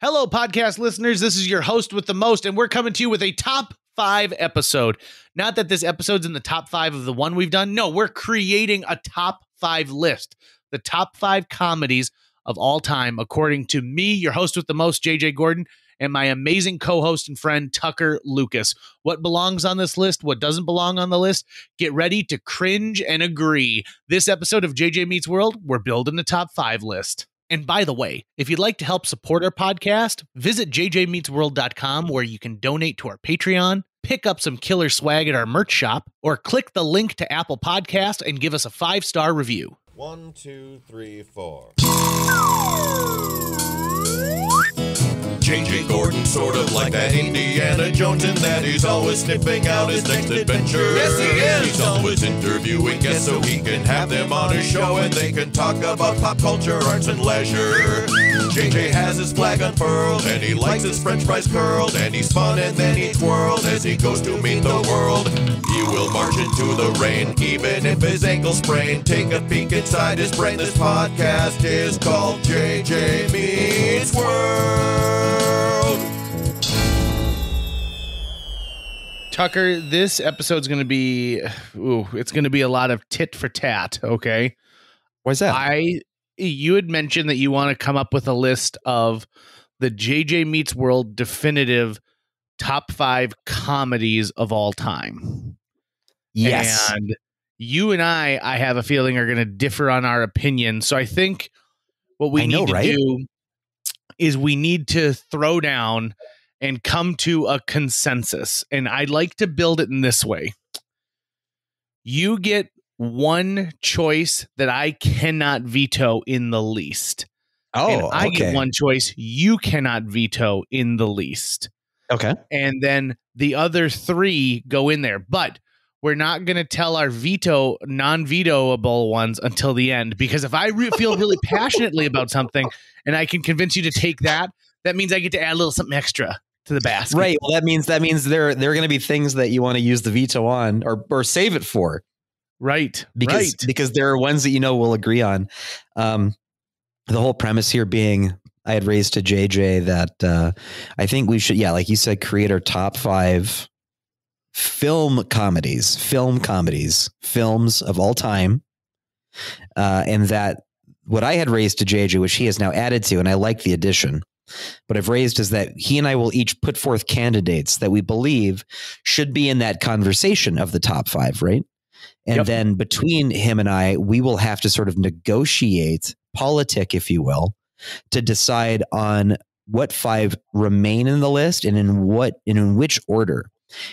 Hello, podcast listeners. This is your host with the most, and we're coming to you with a top 5 episode. Not that this episode's in the top 5 of the one we've done. No, we're creating a top 5 list. The top 5 comedies of all time, according to me, your host with the most, JJ Gordon, and my amazing co-host and friend, Tucker Lucas. What belongs on this list? What doesn't belong on the list? Get ready to cringe and agree. This episode of JJ Meets World, we're building the top 5 list. And by the way, if you'd like to help support our podcast, visit jjmeetsworld.com where you can donate to our Patreon, pick up some killer swag at our merch shop, or click the link to Apple Podcast and give us a 5-star review. 1, 2, 3, 4. JJ Gordon, sort of like that Indiana Jones, in that he's always sniffing out his next adventure. Yes, he is. He's always interviewing guests so he can have them on his show and they can talk about pop culture, arts, and leisure. JJ has his flag unfurled and he likes his french fries curled, and he's fun and then he twirled as he goes to meet the world. He will march into the rain even if his ankle sprained. Take a peek inside his brain. This podcast is called JJ Meets World. Tucker, this episode's going to be, it's going to be a lot of tit for tat, okay? Why's that? You had mentioned that you want to come up with a list of the JJ Meets World definitive top 5 comedies of all time. Yes. And you and I have a feeling, are going to differ on our opinion. So I think what we need to do is we need to throw down and come to a consensus. And I'd like to build it in this way. You get one choice that I cannot veto in the least. And I get one choice you cannot veto in the least. Okay. And then the other 3 go in there. But we're not going to tell our non-vetoable ones until the end. Because if I feel really passionately about something and I can convince you to take that, that means I get to add a little something extra to the basket. Right. Well, that means there are going to be things that you want to use the veto on or save it for. Right. Because there are ones that we'll agree on. The whole premise here being, I had raised to JJ that I think we should, like you said, create our top 5 film comedies, films of all time. And that what I had raised to JJ, which he has now added to, and I like the addition, what I've raised is that he and I will each put forth candidates that we believe should be in that conversation of the top 5, right? And then between him and I, we will have to sort of negotiate, politic, if you will, to decide on what 5 remain in the list and in which order.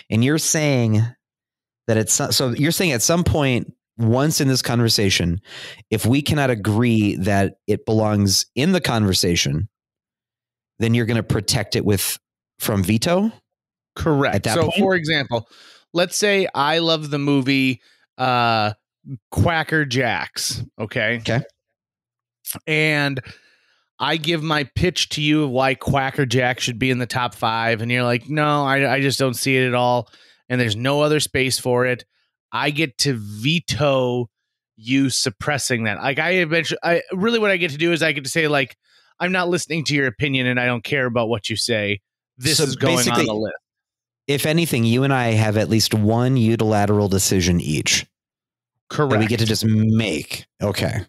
And you're saying that you're saying at some point, once in this conversation, if we cannot agree that it belongs in the conversation, then you're going to protect it from veto? Correct. At that so point? For example, let's say I love the movie Quacker Jacks. Okay. And I give my pitch to you of why Quacker Jack should be in the top 5. And you're like, no, I just don't see it at all. And there's no other space for it. I get to veto you suppressing that. Like what I get to do is I get to say, like, I'm not listening to your opinion and I don't care about what you say. This is going on the list. If anything, you and I have at least one unilateral decision each. Correct. That we get to just make. Okay.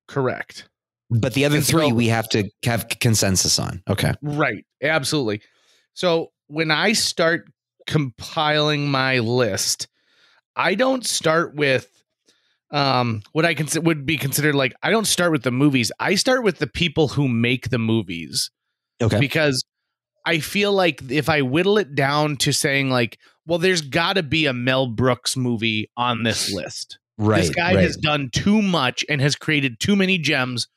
Correct. But the other 3 we have to have consensus on. Okay. Right. Absolutely. So when I start compiling my list, I don't start with what I would be considered, like, I don't start with the movies. I start with the people who make the movies. Okay. Because I feel like if I whittle it down to saying, like, well, there's got to be a Mel Brooks movie on this list. Right. This guy has done too much and has created too many gems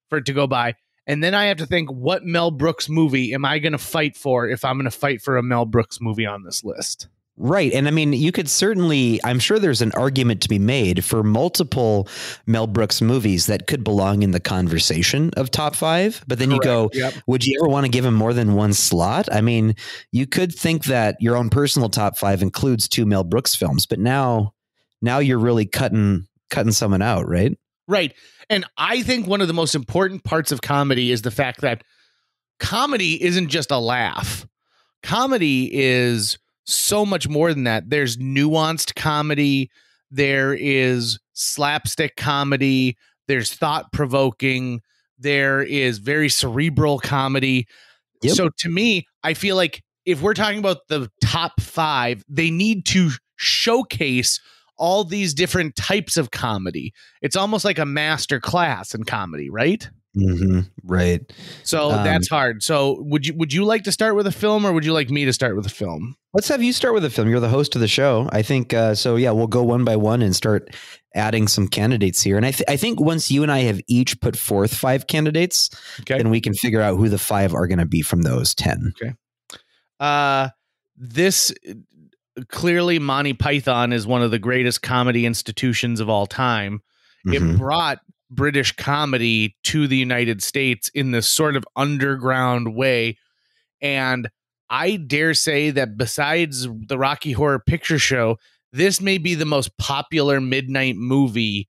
for it to go by. And then I have to think, what Mel Brooks movie am I going to fight for if I'm going to fight for a Mel Brooks movie on this list? Right. And I mean, you could certainly, I'm sure there's an argument to be made for multiple Mel Brooks movies that could belong in the conversation of top 5. But then you go, would you ever want to give him more than one slot? I mean, you could think that your own personal top 5 includes 2 Mel Brooks films, but now you're really cutting someone out, right? Right. And I think one of the most important parts of comedy is the fact that comedy isn't just a laugh. Comedy is so much more than that. There's nuanced comedy. There is slapstick comedy. There's thought-provoking. There is very cerebral comedy. Yep. So to me, I feel like if we're talking about the top 5, they need to showcase all these different types of comedy. It's almost like a master class in comedy, right? Mm-hmm. Right. So that's hard. So would you like to start with a film, or would you like me to start with a film? Let's have you start with a film. You're the host of the show. I think so. Yeah, we'll go one by one and start adding some candidates here. And I think once you and I have each put forth 5 candidates, then we can figure out who the 5 are going to be from those 10. Okay. This clearly Monty Python is one of the greatest comedy institutions of all time. Mm-hmm. It brought British comedy to the United States in this sort of underground way. And I dare say that besides the Rocky Horror Picture Show, this may be the most popular midnight movie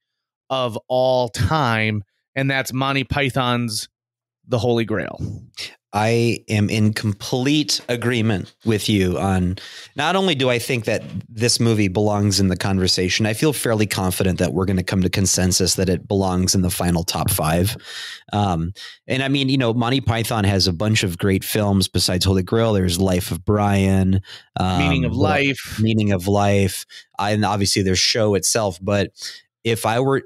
of all time. And that's Monty Python's The Holy Grail. I am in complete agreement with you on, not only do I think that this movie belongs in the conversation, I feel fairly confident that we're going to come to consensus that it belongs in the final top 5. And I mean, you know, Monty Python has a bunch of great films besides Holy Grail. There's Life of Brian, Meaning of Life, and obviously there's Show itself. But if I were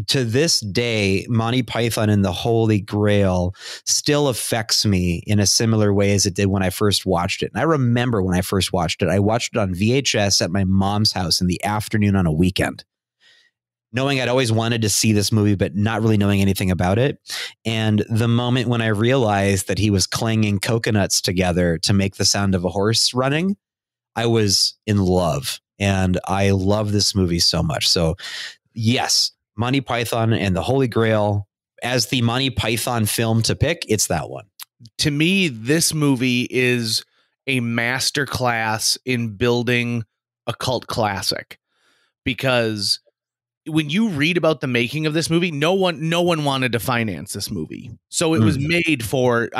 to this day, Monty Python and the Holy Grail still affects me in a similar way as it did when I first watched it. And I remember when I first watched it, I watched it on VHS at my mom's house in the afternoon on a weekend, knowing I'd always wanted to see this movie, but not really knowing anything about it. And the moment when I realized that he was clanging coconuts together to make the sound of a horse running, I was in love. And I love this movie so much. So yes, Monty Python and the Holy Grail as the Monty Python film to pick, it's that one. To me, this movie is a masterclass in building a cult classic, because when you read about the making of this movie, no one wanted to finance this movie. So it was made for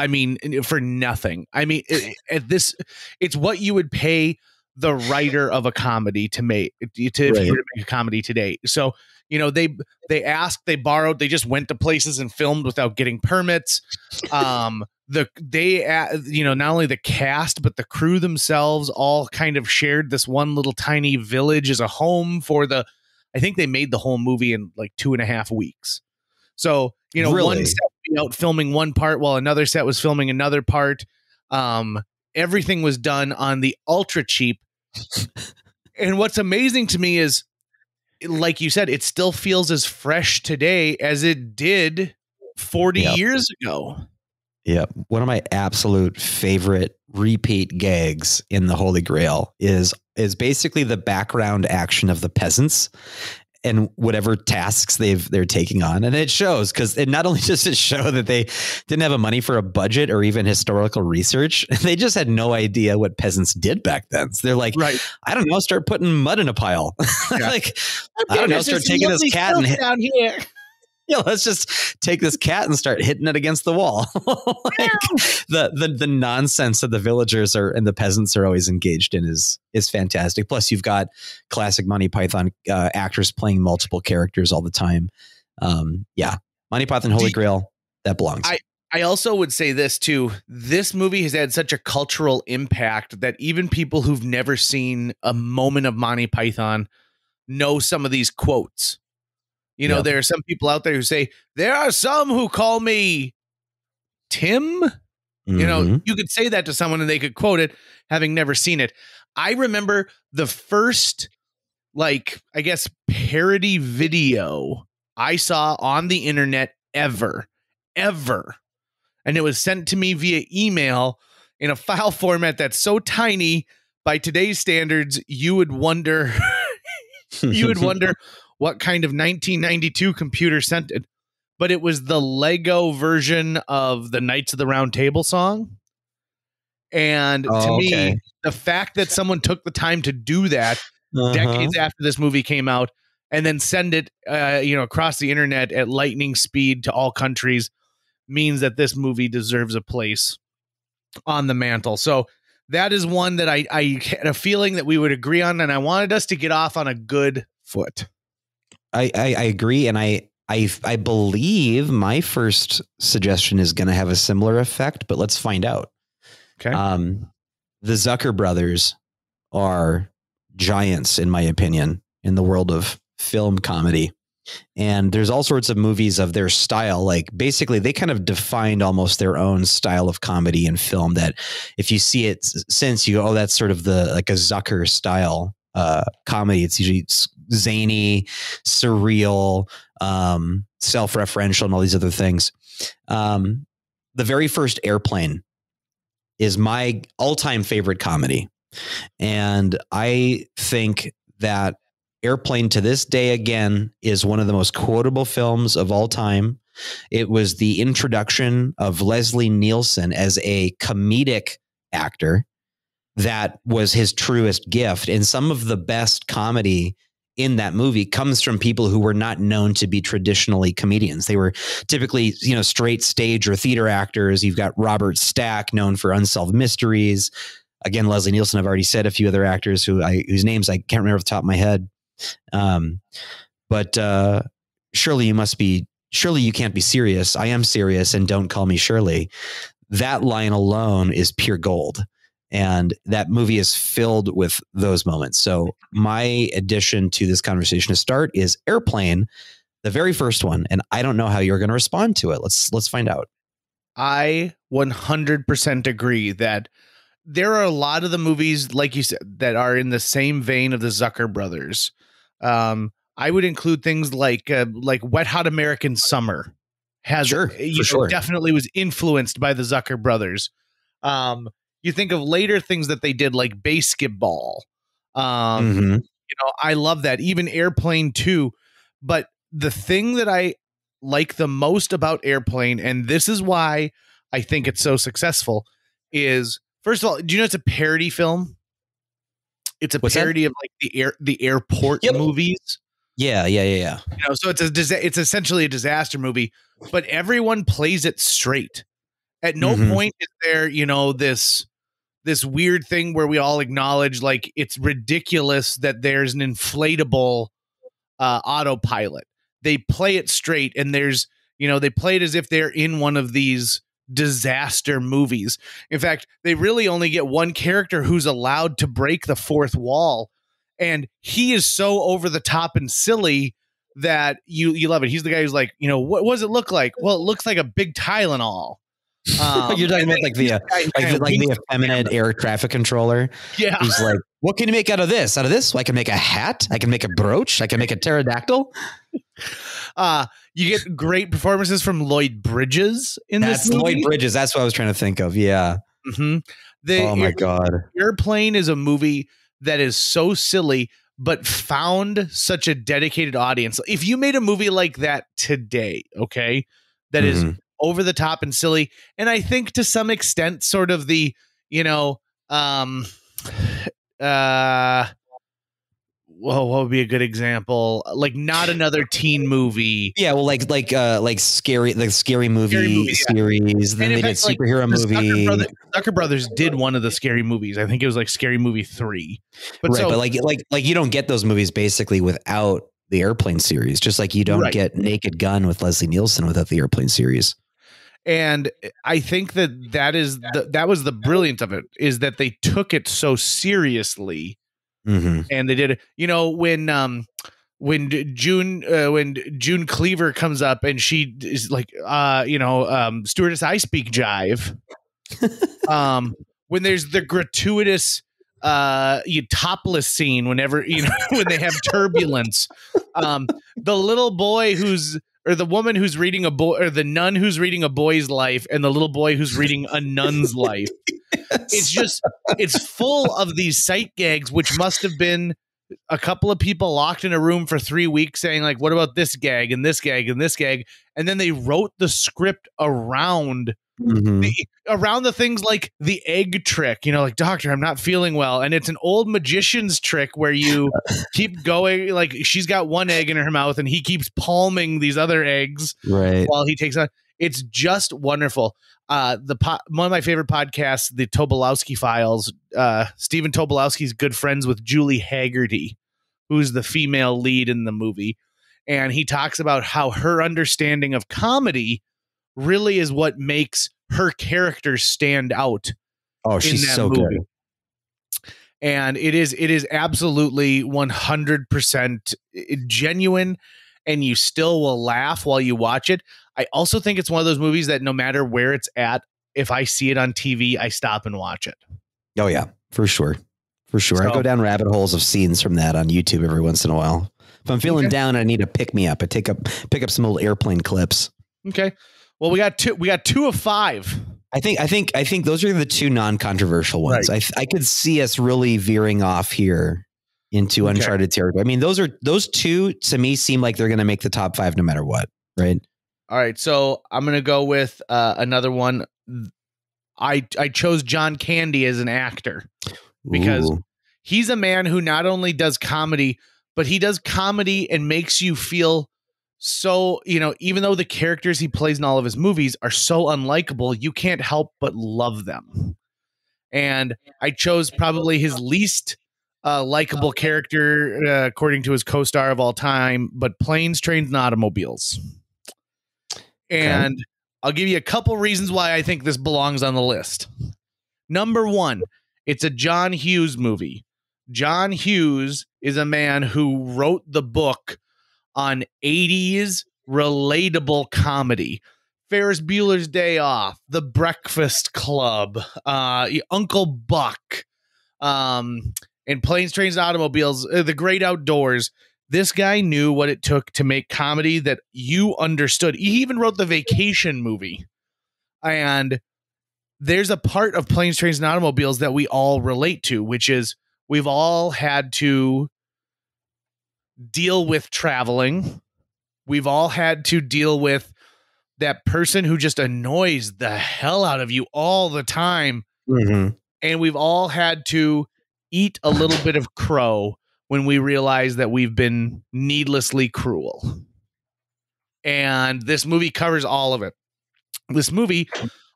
nothing. I mean, it's what you would pay the writer of a comedy to make, if you were to make a comedy today. So, you know, they asked, they borrowed, they just went to places and filmed without getting permits. Not only the cast, but the crew themselves all kind of shared this one little tiny village as a home for I think they made the whole movie in like 2.5 weeks. So, you know, one set would be out filming one part while another set was filming another part. Everything was done on the ultra cheap. And what's amazing to me is, like you said, it still feels as fresh today as it did 40 years ago. Yeah. One of my absolute favorite repeat gags in the Holy Grail is basically the background action of the peasants and whatever tasks they're taking on. And it shows, because it not only does it show that they didn't have a money for a budget or even historical research, they just had no idea what peasants did back then. So they're like, I don't know, start putting mud in a pile. Like, I don't know, start taking this cat and down here. Yeah, let's just take this cat and start hitting it against the wall. The nonsense that the villagers and the peasants are always engaged in is fantastic. Plus, you've got classic Monty Python actors playing multiple characters all the time. Monty Python, Holy Grail, that belongs. I also would say this too. This movie has had such a cultural impact that even people who've never seen a moment of Monty Python know some of these quotes. You know, there are some people out there who say, there are some who call me Tim. Mm-hmm. You know, you could say that to someone and they could quote it, having never seen it. I remember the first, parody video I saw on the internet ever. And it was sent to me via email in a file format that's so tiny, by today's standards, you would wonder what kind of 1992 computer sent it. But it was the Lego version of the Knights of the Round Table song. And to me, the fact that someone took the time to do that decades after this movie came out and then send it across the internet at lightning speed to all countries means that this movie deserves a place on the mantle. So that is one that I had a feeling that we would agree on, and I wanted us to get off on a good foot. I agree, and I believe my first suggestion is going to have a similar effect, but let's find out. Okay. The Zucker brothers are giants, in my opinion, in the world of film comedy. And there's all sorts of movies of their style. Like basically they kind of defined almost their own style of comedy and film that if you see it since you go, oh, that's sort of like a Zucker style comedy. It's usually zany, surreal, self-referential, and all these other things. The very first Airplane is my all-time favorite comedy. And I think that Airplane to this day, again, is one of the most quotable films of all time. It was the introduction of Leslie Nielsen as a comedic actor. That was his truest gift. And some of the best comedy in that movie comes from people who were not known to be traditionally comedians. They were typically, straight stage or theater actors. You've got Robert Stack, known for Unsolved Mysteries. Again, Leslie Nielsen, I've already said a few other actors whose names I can't remember off the top of my head. But surely you can't be serious. I am serious, and don't call me Shirley. That line alone is pure gold. And that movie is filled with those moments. So my addition to this conversation to start is Airplane, the very first one. And I don't know how you're going to respond to it. Let's find out. I 100% agree that there are a lot of the movies, like you said, that are in the same vein of the Zucker brothers. I would include things like Wet Hot American Summer has definitely was influenced by the Zucker brothers. You think of later things that they did like Basketball. I love that. Even Airplane 2. But the thing that I like the most about Airplane, and this is why I think it's so successful, is first of all, do you know it's a parody film? It's a parody of like the airport movies. Yeah. So it's essentially a disaster movie, but everyone plays it straight. At no point is there, this weird thing where we all acknowledge like it's ridiculous that there's an inflatable autopilot. They play it straight, and there's, they play it as if they're in one of these disaster movies. In fact, they really only get one character who's allowed to break the fourth wall, and he is so over the top and silly that you love it. He's the guy who's like, what does it look like? Well, it looks like a big Tylenol. You're talking about like the effeminate air traffic controller. Yeah. He's like, what can you make out of this? Out of this, I can make a hat. I can make a brooch. I can make a pterodactyl. You get great performances from Lloyd Bridges in this movie. Lloyd Bridges. That's what I was trying to think of. Yeah. Oh my God. Airplane is a movie that is so silly, but found such a dedicated audience. If you made a movie like that today, okay, that is over the top and silly, and I think to some extent sort of the what would be a good example? Like Not Another Teen Movie. Yeah, well, like scary movie series. Then they did superhero movie. Zucker Brothers did one of the scary movies. I think it was like Scary Movie 3. But you don't get those movies basically without the Airplane series. Just like you don't get Naked Gun with Leslie Nielsen without the Airplane series. And I think that was the brilliance of it, is that they took it so seriously. And they did it, when June Cleaver comes up and she is like, Stewardess, I speak jive. When there's the gratuitous topless scene whenever when they have turbulence, the little boy the woman who's reading a boy, or the nun who's reading a boy's life, and the little boy who's reading a nun's life. Yes. It's full of these sight gags, which must have been a couple of people locked in a room for 3 weeks saying like, what about this gag and this gag and this gag? And then they wrote the script around the things like the egg trick, like, doctor, I'm not feeling well. And it's an old magician's trick where you keep going, like she's got one egg in her mouth and he keeps palming these other eggs while he takes on. It's just wonderful. One of my favorite podcasts, the Tobolowsky Files. Stephen Tobolowsky's good friends with Julie Haggerty, who's the female lead in the movie, and he talks about how her understanding of comedy really is what makes her character stand out. Oh, she's so movie. Good. And it is absolutely 100% genuine, and you still will laugh while you watch it. I also think it's one of those movies that no matter where it's at, if I see it on TV, I stop and watch it. Oh yeah, for sure. For sure. So, I go down rabbit holes of scenes from that on YouTube every once in a while. If I'm feeling down, I need to pick me up. I pick up some old airplane clips. Okay. Well, we got 2 of 5. I think those are the 2 non-controversial ones. Right. I could see us really veering off here into uncharted territory. I mean, those 2 to me seem like they're going to make the top 5 no matter what. Right. All right. So I'm going to go with another one. I chose John Candy as an actor because he's a man who not only does comedy, but he does comedy and makes you feel so, even though the characters he plays in all of his movies are so unlikable, you can't help but love them. And I chose probably his least likable character, according to his co-star of all time, but Planes, Trains, and Automobiles. And I'll give you a couple reasons why I think this belongs on the list. Number 1, it's a John Hughes movie. John Hughes is a man who wrote the book on 80s relatable comedy. Ferris Bueller's Day Off, The Breakfast Club, Uncle Buck, and Planes, Trains, and Automobiles, The Great Outdoors. This guy knew what it took to make comedy that you understood. He even wrote the Vacation movie. And there's a part of Planes, Trains, and Automobiles that we all relate to, which is we've all had to deal with traveling. We've all had to deal with that person who just annoys the hell out of you all the time. Mm-hmm. And we've all had to eat a little bit of crow when we realize that we've been needlessly cruel. And this movie covers all of it. This movie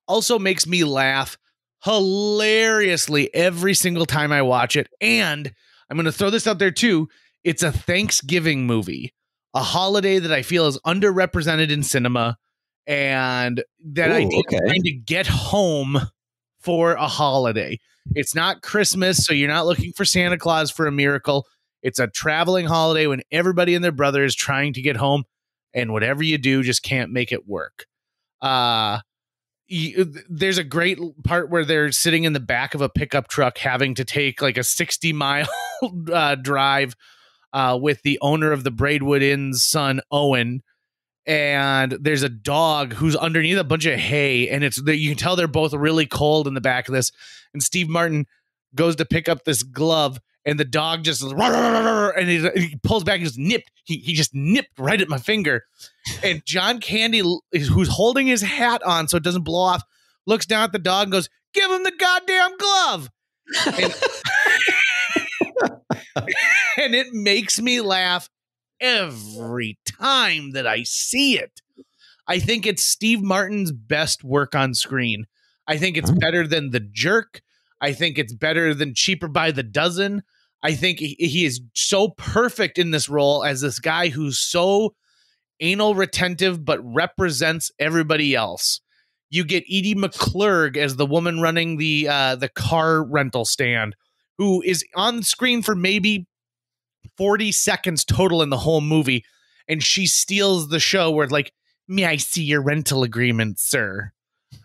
also makes me laugh hilariously every single time I watch it. And I'm going to throw this out there too. It's a Thanksgiving movie, a holiday that I feel is underrepresented in cinema, and that I trying to get home for a holiday. It's not Christmas, so you're not looking for Santa Claus for a miracle. It's a traveling holiday when everybody and their brother is trying to get home, and whatever you do just can't make it work. There's a great part where they're sitting in the back of a pickup truck having to take like a 60-mile drive with the owner of the Braidwood Inn's son, Owen. And there's a dog who's underneath a bunch of hay, and you can tell they're both really cold in the back of this. And Steve Martin goes to pick up this glove, and the dog just and he pulls back and just nipped. He just nipped right at my finger. And John Candy, who's holding his hat on so it doesn't blow off, looks down at the dog and goes, "Give him the goddamn glove." And it makes me laugh every time that I see it. I think it's Steve Martin's best work on screen. I think it's better than The Jerk. I think it's better than Cheaper by the Dozen. I think he is so perfect in this role as this guy who's so anal retentive but represents everybody else. You get Edie McClurg as the woman running the car rental stand, who is on screen for maybe 40 seconds total in the whole movie, and she steals the show where it's like, "May I see your rental agreement, sir?"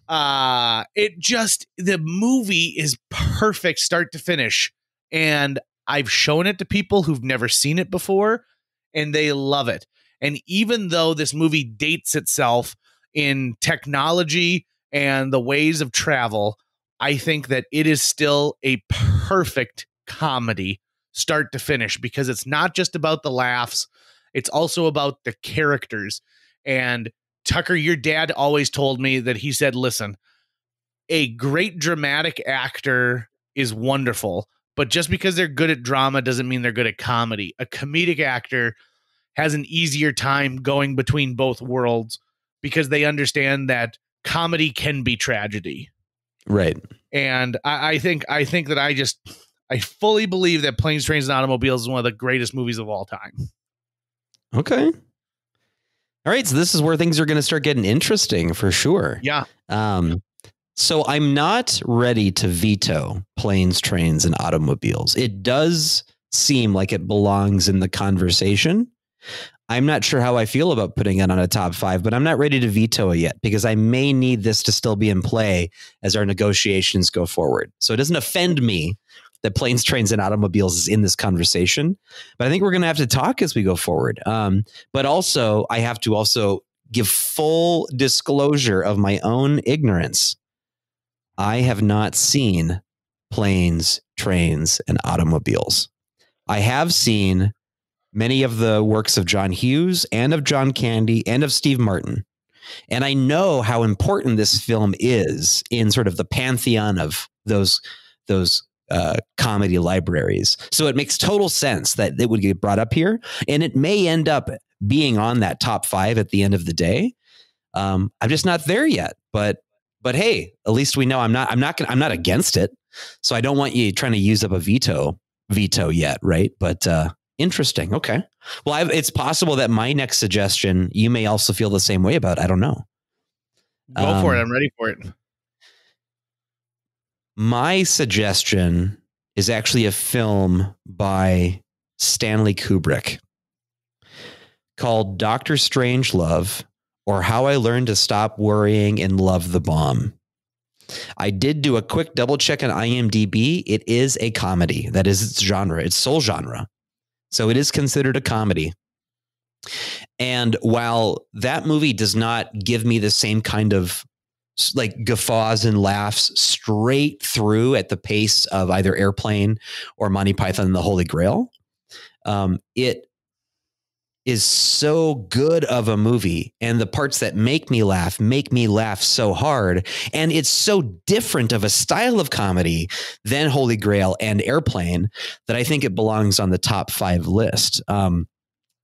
The movie is perfect start to finish, and I've shown it to people who've never seen it before, and they love it. And even though this movie dates itself in technology and the ways of travel, I think that it is still a perfect comedy start to finish, because it's not just about the laughs. It's also about the characters. And Tucker, your dad always told me that he said, listen, a great dramatic actor is wonderful, but just because they're good at drama doesn't mean they're good at comedy. A comedic actor has an easier time going between both worlds because they understand that comedy can be tragedy. Right. And I think that I fully believe that Planes, Trains, and Automobiles is one of the greatest movies of all time. Okay. All right. So this is where things are going to start getting interesting for sure. Yeah. So I'm not ready to veto Planes, Trains, and Automobiles. It does seem like it belongs in the conversation. I'm not sure how I feel about putting it on a top 5, but I'm not ready to veto it yet because I may need this to still be in play as our negotiations go forward. So it doesn't offend me that Planes, Trains, and Automobiles is in this conversation, but I think we're going to have to talk as we go forward. But also, I have to also give full disclosure of my own ignorance. I have not seen Planes, Trains, and Automobiles. I have seen many of the works of John Hughes and of John Candy and of Steve Martin. And I know how important this film is in sort of the pantheon of those comedy libraries. So it makes total sense that it would get brought up here, and it may end up being on that top 5 at the end of the day. I'm just not there yet, but hey, at least we know I'm not against it. So I don't want you trying to use up a veto yet. Right. But, interesting. Okay. Well, it's possible that my next suggestion, you may also feel the same way about. I don't know. Go for it. I'm ready for it. My suggestion is actually a film by Stanley Kubrick called Dr. Strangelove, or How I Learned to Stop Worrying and Love the Bomb. I did do a quick double check on IMDb. It is a comedy. That is its genre, its sole genre. So it is considered a comedy. And while that movie does not give me the same kind of like guffaws and laughs straight through at the pace of either Airplane or Monty Python and the Holy Grail, it is so good of a movie, and the parts that make me laugh so hard. And it's so different of a style of comedy than Holy Grail and Airplane that I think it belongs on the top 5 list.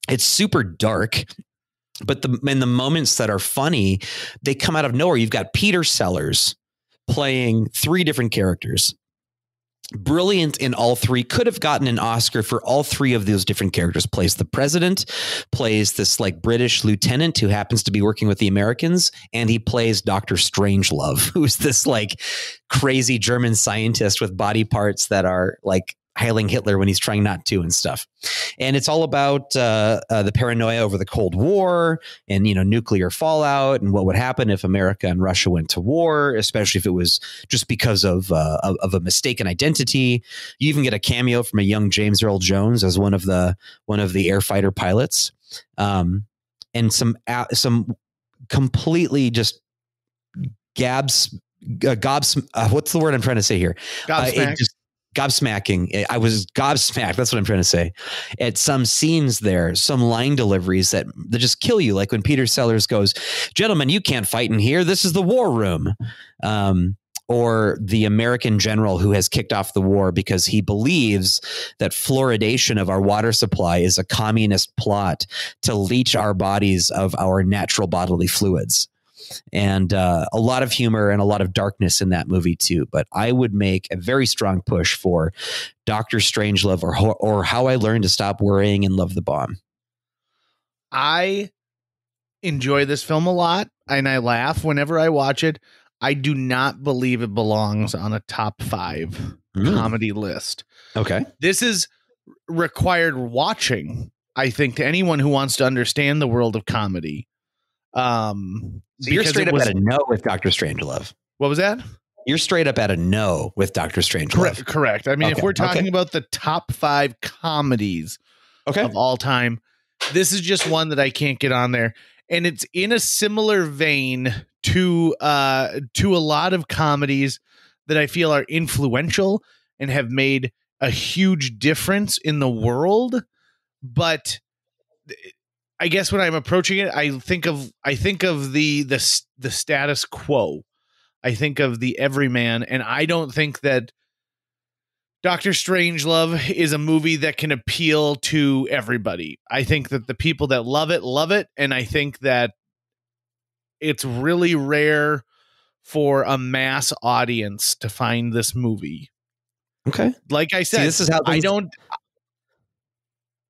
It's super dark, but in the moments that are funny, they come out of nowhere. You've got Peter Sellers playing 3 different characters. Brilliant in all 3, could have gotten an Oscar for all 3 of those different characters. Plays the president, plays this like British lieutenant who happens to be working with the Americans, and he plays Dr. Strangelove, who's this like crazy German scientist with body parts that are like hailing Hitler when he's trying not to and stuff. And it's all about the paranoia over the Cold War and, nuclear fallout and what would happen if America and Russia went to war, especially if it was just because of a mistaken identity. You even get a cameo from a young James Earl Jones as one of the air fighter pilots, and some completely just what's the word I'm trying to say here? Gobsmacking. I was gobsmacked. That's what I'm trying to say. At some scenes there, some line deliveries that just kill you. Like when Peter Sellers goes, "Gentlemen, you can't fight in here. This is the war room." Or the American general who has kicked off the war because he believes that fluoridation of our water supply is a communist plot to leach our bodies of our natural bodily fluids. And a lot of humor and a lot of darkness in that movie too. But I would make a very strong push for Dr. Strangelove or How I Learned to Stop Worrying and Love the Bomb. I enjoy this film a lot, and I laugh whenever I watch it. I do not believe it belongs on a top 5 comedy list. Okay. This is required watching, I think, to anyone who wants to understand the world of comedy. So you're straight up at a no with Dr. Strangelove. What was that? You're straight up at a no with Dr. Strangelove. Correct. I mean, if we're talking about the top 5 comedies of all time, this is just one that I can't get on there. And it's in a similar vein to a lot of comedies that I feel are influential and have made a huge difference in the world. But I guess when I'm approaching it, I think of the status quo. I think of the everyman, and I don't think that Dr. Strangelove is a movie that can appeal to everybody. I think that the people that love it, and I think that it's really rare for a mass audience to find this movie. Okay. Like I said, See, this is how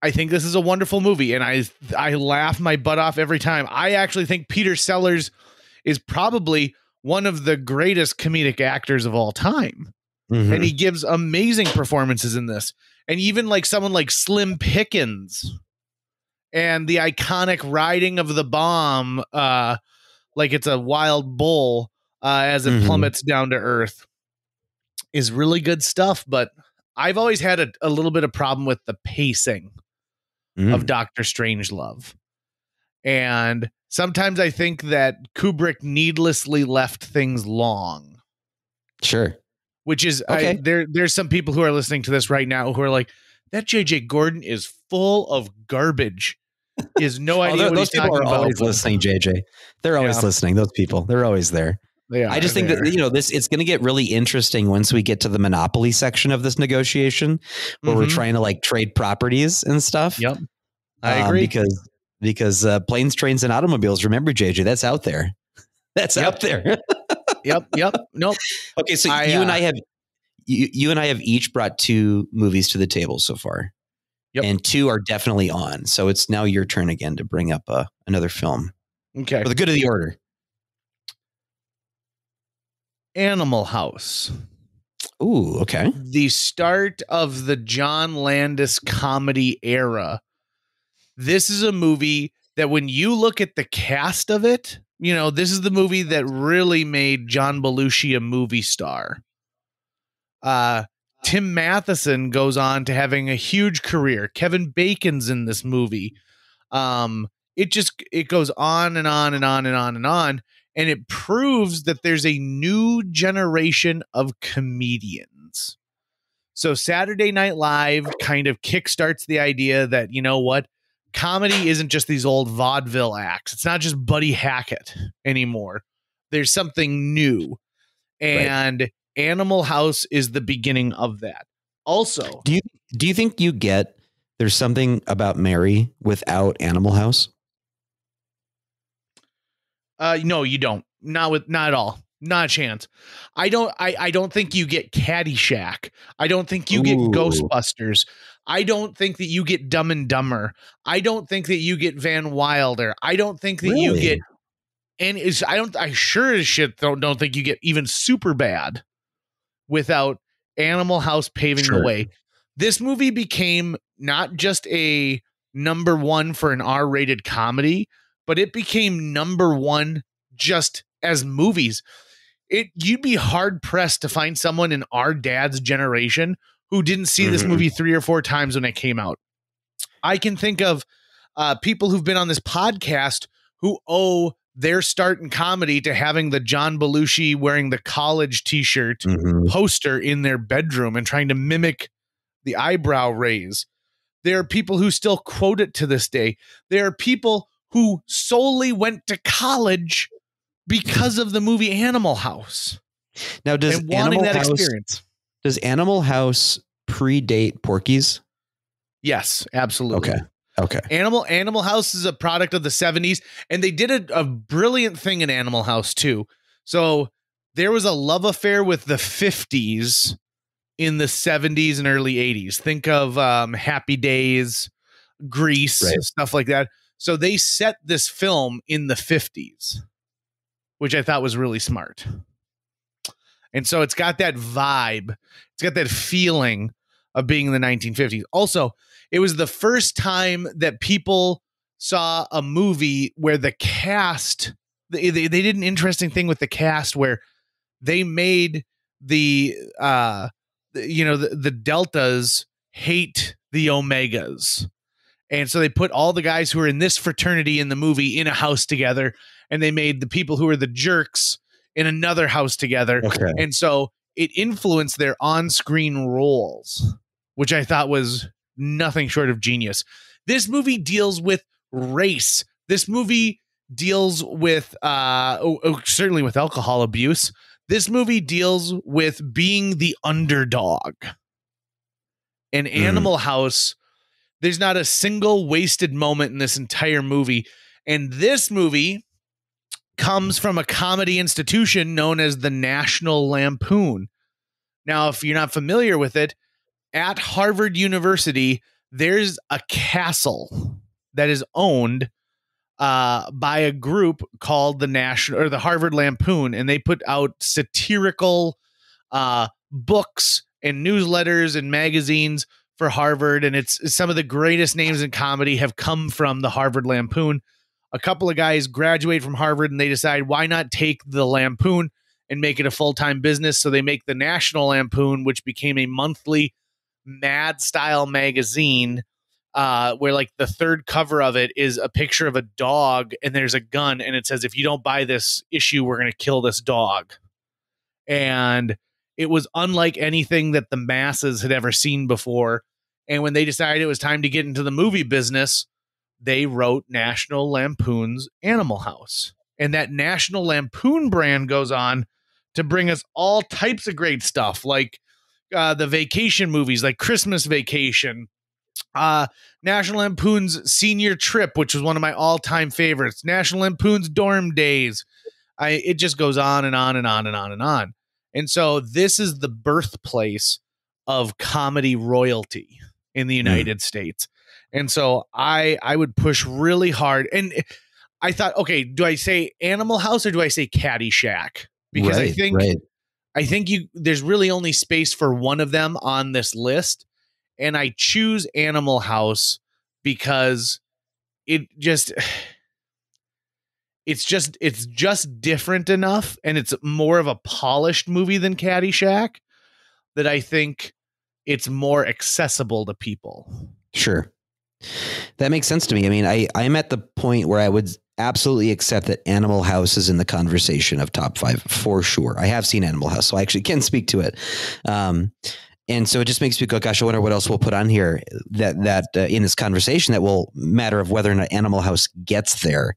I think this is a wonderful movie, and I laugh my butt off every time. I actually think Peter Sellers is probably one of the greatest comedic actors of all time. Mhm. And he gives amazing performances in this. And even like someone like Slim Pickens and the iconic riding of the bomb, like it's a wild bull as it plummets down to earth, is really good stuff. But I've always had a little bit of problem with the pacing of Doctor Strangelove. And sometimes I think that Kubrick needlessly left things long. Sure. Which is, okay. There's some people who are listening to this right now who are like, that J.J. Gordon is full of garbage. He has no idea what those he's people talking are about. always listening, JJ. They're always listening. Those people, they're always there. I just think that, it's going to get really interesting once we get to the monopoly section of this negotiation where we're trying to like trade properties and stuff. Yep. I agree. Because planes, trains, and automobiles, remember, JJ, that's out there. That's out there. Yep. Nope. Okay. So you and I have each brought 2 movies to the table so far. Yep. And 2 are definitely on. So it's now your turn again to bring up another film. Okay. For the good of the order. Animal House. Ooh, okay. The start of the John Landis comedy era. This is a movie that when you look at the cast of it, this is the movie that really made John Belushi a movie star. Tim Matheson goes on to having a huge career. Kevin Bacon's in this movie. It goes on and on and on and on and on. And it proves that there's a new generation of comedians. So Saturday Night Live kind of kickstarts the idea that, comedy isn't just these old vaudeville acts. It's not just Buddy Hackett anymore. There's something new. And Animal House is the beginning of that. Also, do you think there's something about Mary without Animal House? No, you don't. Not at all. Not a chance. I don't think you get Caddyshack. I don't think you get Ghostbusters. I don't think that you get Dumb and Dumber. I don't think that you get Van Wilder. I don't think that you get I sure as shit don't think you get even Superbad without Animal House paving the way. This movie became not just a number 1 for an R-rated comedy, but it became number 1 just as movies. You'd be hard pressed to find someone in our dad's generation who didn't see this movie 3 or 4 times when it came out. I can think of people who've been on this podcast who owe their start in comedy to having the John Belushi wearing the college t-shirt poster in their bedroom and trying to mimic the eyebrow raise. There are people who still quote it to this day. There are people who solely went to college because of the movie Animal House. Now, does Animal House predate Porky's? Yes, absolutely. Okay. Animal House is a product of the 70s, and they did a brilliant thing in Animal House too. So there was a love affair with the 50s in the 70s and early 80s. Think of Happy Days, Grease, stuff like that. So they set this film in the 50s, which I thought was really smart. And so it's got that vibe. It's got that feeling of being in the 1950s. Also, it was the first time that people saw a movie where the cast, they did an interesting thing with the cast where they made the deltas hate the omegas. And so they put all the guys who are in this fraternity in the movie in a house together, and they made the people who are the jerks in another house together. Okay. And so it influenced their on-screen roles, which I thought was nothing short of genius. This movie deals with race. This movie deals with certainly with alcohol abuse. This movie deals with being the underdog. And Animal House, there's not a single wasted moment in this entire movie. And this movie comes from a comedy institution known as the National Lampoon. Now, if you're not familiar with it, at Harvard University, there's a castle that is owned by a group called the Harvard Lampoon, and they put out satirical books and newsletters and magazines for Harvard, and it's some of the greatest names in comedy have come from the Harvard Lampoon. A couple of guys graduate from Harvard, and they decide, why not take the Lampoon and make it a full-time business? So they make the National Lampoon, which became a monthly Mad-style magazine, where like the third cover of it is a picture of a dog, and there's a gun, and it says, if you don't buy this issue, we're going to kill this dog. And it was unlike anything that the masses had ever seen before. And when they decided it was time to get into the movie business, they wrote National Lampoon's Animal House. And that National Lampoon brand goes on to bring us all types of great stuff, like the vacation movies, like Christmas Vacation, National Lampoon's Senior Trip, which was one of my all-time favorites, National Lampoon's Dorm Days. It just goes on and on and on and on and on. And so this is the birthplace of comedy royalty in the United States. And so I would push really hard. And I thought, okay, do I say Animal House or do I say Caddyshack? Because I think there's really only space for one of them on this list. And I choose Animal House because it's just different enough, and it's more of a polished movie than Caddyshack, that I think it's more accessible to people. Sure. That makes sense to me. I mean, I'm at the point where I would absolutely accept that Animal House is in the conversation of top 5 for sure. I have seen Animal House, so I actually can speak to it. And so it just makes me go, gosh, I wonder what else we'll put on here that in this conversation that will matter of whether or not Animal House gets there.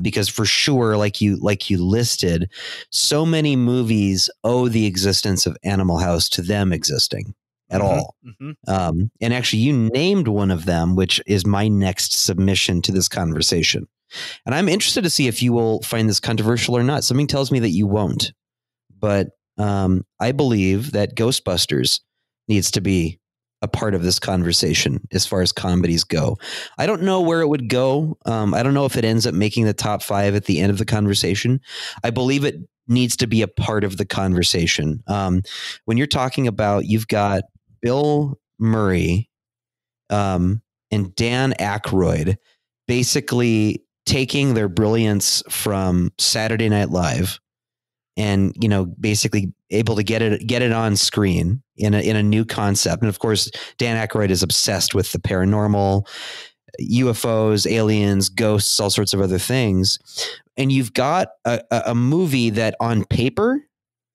Because for sure, like you listed, so many movies owe the existence of Animal House to them existing at all. Mm-hmm. And actually you named one of them, which is my next submission to this conversation. And I'm interested to see if you will find this controversial or not. Something tells me that you won't, but I believe that Ghostbusters needs to be a part of this conversation as far as comedies go. I don't know where it would go. I don't know if it ends up making the top 5 at the end of the conversation. I believe it needs to be a part of the conversation. When you're talking about, you've got Bill Murray and Dan Aykroyd basically taking their brilliance from Saturday Night Live and, you know, basically able to get it on screen in a new concept. And of course, Dan Aykroyd is obsessed with the paranormal, UFOs, aliens, ghosts, all sorts of other things. And you've got a movie that on paper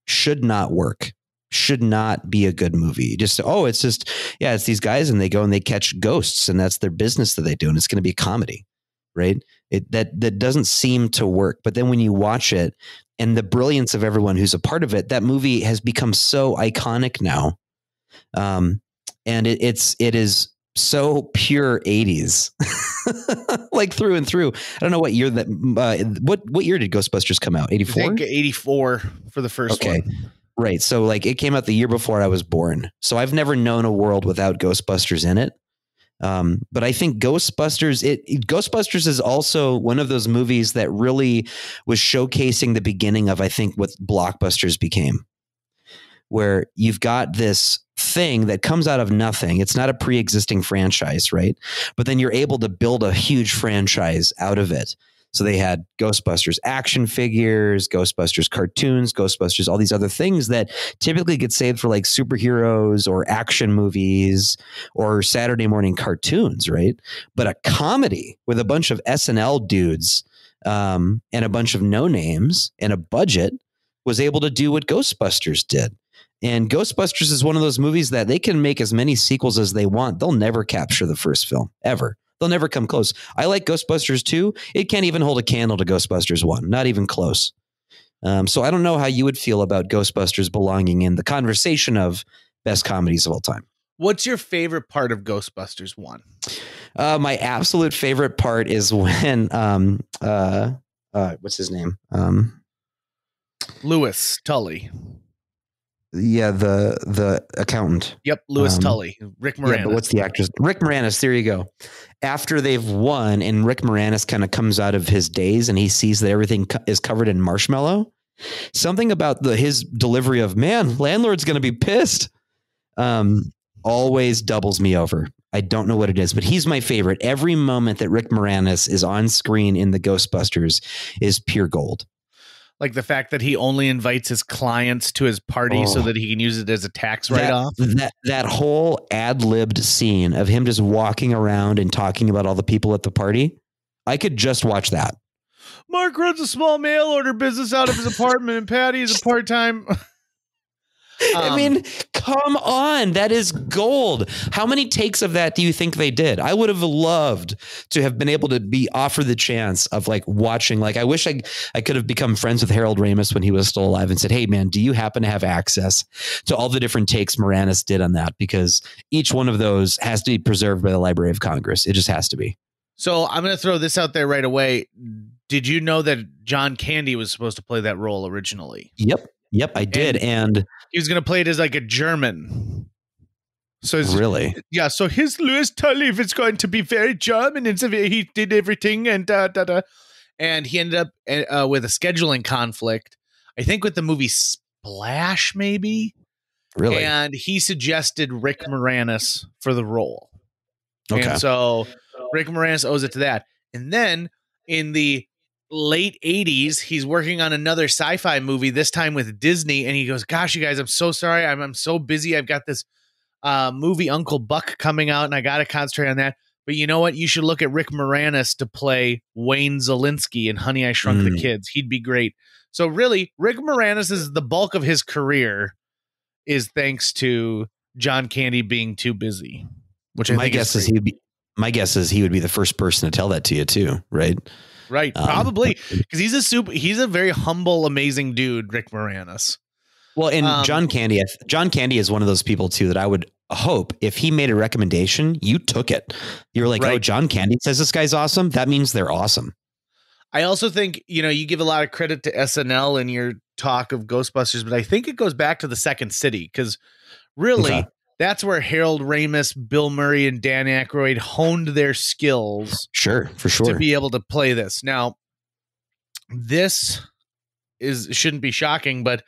should not work, should not be a good movie. It's these guys and they go and they catch ghosts and that's their business that they do. And it's going to be a comedy, right? That doesn't seem to work. But then when you watch it, and the brilliance of everyone who's a part of it, that movie has become so iconic now. And it is so pure 80s, like through and through. I don't know what year what year did Ghostbusters come out? 84? I think 84 for the first one. Right. So like it came out the year before I was born. So I've never known a world without Ghostbusters in it. But I think Ghostbusters is also one of those movies that really was showcasing the beginning of, I think, what blockbusters became, where you've got this thing that comes out of nothing. It's not a pre-existing franchise, right? But then you're able to build a huge franchise out of it. So they had Ghostbusters action figures, Ghostbusters cartoons, Ghostbusters, all these other things that typically get saved for like superheroes or action movies or Saturday morning cartoons, right? But a comedy with a bunch of SNL dudes and a bunch of no names and a budget was able to do what Ghostbusters did. And Ghostbusters is one of those movies that they can make as many sequels as they want. They'll never capture the first film, ever. They'll never come close. I like Ghostbusters 2. It can't even hold a candle to Ghostbusters 1. Not even close. So I don't know how you would feel about Ghostbusters belonging in the conversation of best comedies of all time. What's your favorite part of Ghostbusters 1? My absolute favorite part is when what's his name? Lewis Tully. Yeah, the accountant. Yep, Lewis Tully. Rick Moranis. Yeah, but what's the actress? Rick Moranis. There you go. After they've won, and Rick Moranis kind of comes out of his daze, and he sees that everything is covered in marshmallow. Something about his delivery of "man, landlord's going to be pissed," always doubles me over. I don't know what it is, but he's my favorite. Every moment that Rick Moranis is on screen in the Ghostbusters is pure gold. Like the fact that he only invites his clients to his party so that he can use it as a tax write-off. That whole ad-libbed scene of him just walking around and talking about all the people at the party, I could just watch that. Mark runs a small mail order business out of his apartment, and Patty is a part-time. I mean, come on. That is gold. How many takes of that do you think they did? I would have loved to have been able to be offered the chance of like watching. Like, I wish I could have become friends with Harold Ramis when he was still alive and said, hey, man, do you happen to have access to all the different takes Moranis did on that? Because each one of those has to be preserved by the Library of Congress. It just has to be. So I'm going to throw this out there right away. Did you know that John Candy was supposed to play that role originally? Yep, I did. And he was going to play it as like a German. So really? Yeah. So his Louis Tully is going to be very German. And so he did everything and and he ended up with a scheduling conflict, I think with the movie Splash, maybe. Really? And he suggested Rick Moranis for the role. Okay. And so Rick Moranis owes it to that. And then in the late 80s, he's working on another sci-fi movie, this time with Disney, and he goes, gosh, you guys, I'm so sorry, I'm so busy, I've got this movie Uncle Buck coming out and I gotta concentrate on that, but you know what, you should look at Rick Moranis to play Wayne Zelinsky in Honey, I Shrunk the Kids. He'd be great. So really, Rick Moranis is the bulk of his career is thanks to John Candy being too busy, which my guess is he would be the first person to tell that to you too, right? Right, probably, because he's a very humble, amazing dude, Rick Moranis. Well, and John Candy is one of those people too that I would hope if he made a recommendation, you took it. You're like, right. Oh, John Candy says this guy's awesome. That means they're awesome. I also think, you give a lot of credit to SNL in your talk of Ghostbusters, but I think it goes back to the Second City because really that's where Harold Ramis, Bill Murray, and Dan Aykroyd honed their skills. Sure, for sure. To be able to play this. Now, this shouldn't be shocking, but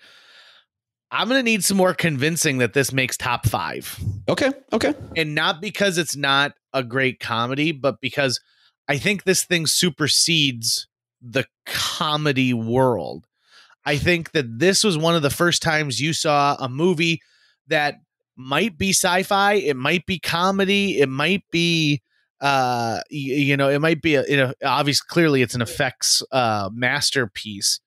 I'm going to need some more convincing that this makes top 5. Okay. And not because it's not a great comedy, but because I think this thing supersedes the comedy world. I think that this was one of the first times you saw a movie that might be sci-fi, it might be comedy, it might be it might be obviously clearly it's an effects masterpiece,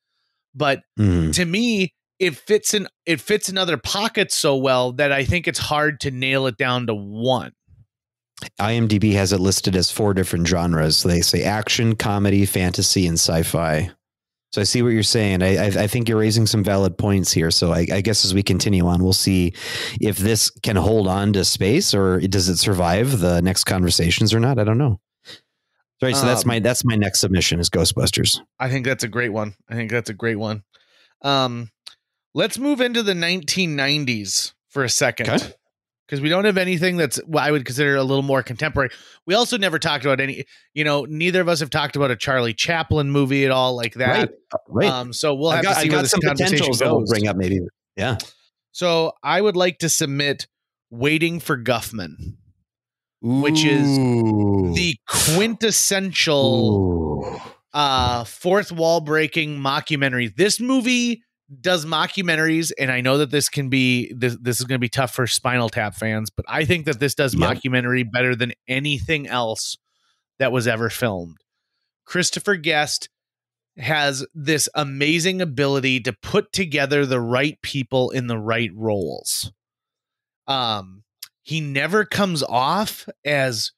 but to me it fits in other pockets so well that I think it's hard to nail it down to one. IMDb has it listed as 4 different genres. They say action, comedy, fantasy, and sci-fi. So I see what you're saying. I think you're raising some valid points here. So I guess as we continue on, we'll see if this can hold on to space or does it survive the next conversations or not. I don't know. Right. So that's my next submission is Ghostbusters. I think that's a great one. Let's move into the 1990s for a second. Okay. Because we don't have anything that's what I would consider a little more contemporary. We also never talked about any, neither of us have talked about a Charlie Chaplin movie at all like that. Right. So we'll have to see where this conversation goes. We'll bring up maybe. Yeah. So I would like to submit Waiting for Guffman, which is the quintessential fourth wall breaking mockumentary. This movie does mockumentaries, and I know that this is going to be tough for Spinal Tap fans, but I think that this does mockumentary better than anything else that was ever filmed. Christopher Guest has this amazing ability to put together the right people in the right roles. He never comes off as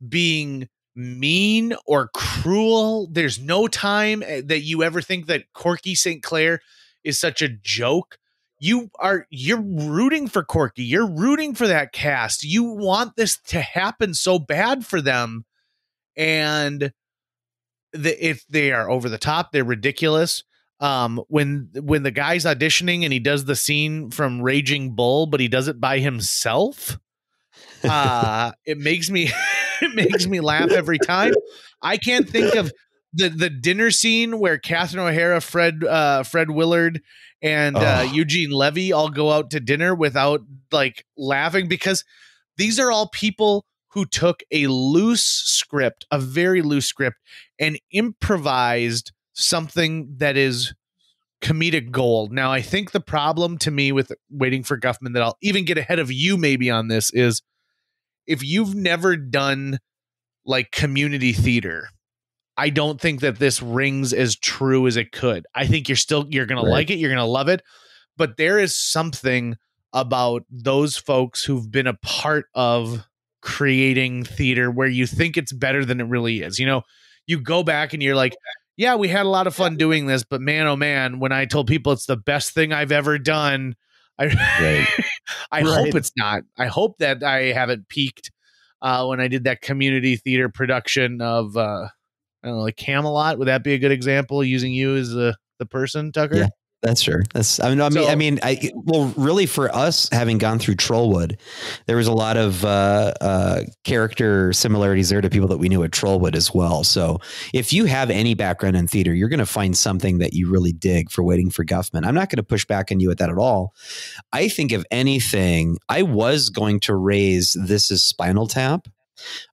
being mean or cruel. There's no time that you ever think that Corky St. Clair is such a joke. You're rooting for Corky. You're rooting for that cast. You want this to happen so bad for them. And if they are over the top, they're ridiculous. When the guy's auditioning and he does the scene from Raging Bull, but he does it by himself, it makes me laugh every time. I can't think of the dinner scene where Catherine O'Hara, Fred Willard, and Eugene Levy all go out to dinner without like laughing, because these are all people who took a very loose script, and improvised something that is comedic gold. Now, I think the problem to me with Waiting for Guffman, that I'll even get ahead of you maybe on this, is if you've never done like community theater, I don't think that this rings as true as it could. I think you're going to like it. You're going to love it. But there is something about those folks who've been a part of creating theater where you think it's better than it really is. You know, you go back and you're like, yeah, we had a lot of fun doing this, but man, oh man, when I told people it's the best thing I've ever done, I hope it's not. I hope that I haven't peaked when I did that community theater production of, I don't know, like Camelot. Would that be a good example, using you as the person, Tucker? Yeah. That's sure. Really, for us, having gone through Trollwood, there was a lot of character similarities there to people that we knew at Trollwood as well. So if you have any background in theater, you're going to find something that you really dig for Waiting for Guffman. I'm not going to push back on you at that at all. I think, if anything, I was going to raise This Is Spinal Tap.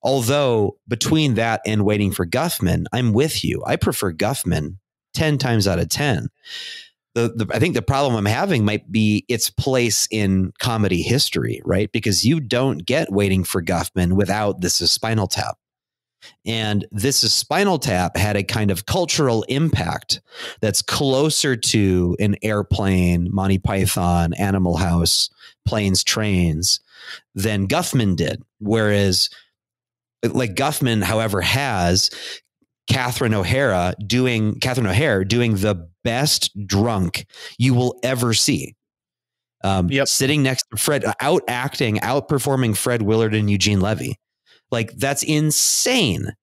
Although between that and Waiting for Guffman, I'm with you. I prefer Guffman 10 times out of 10. I think the problem I'm having might be its place in comedy history, right? Because you don't get Waiting for Guffman without This Is Spinal Tap. And This Is Spinal Tap had a kind of cultural impact that's closer to an Airplane, Monty Python, Animal House, Planes, Trains than Guffman did. Whereas like Guffman, however, has Catherine O'Hara doing the best drunk you will ever see. Sitting next to Fred, outperforming Fred Willard and Eugene Levy. Like, that's insane.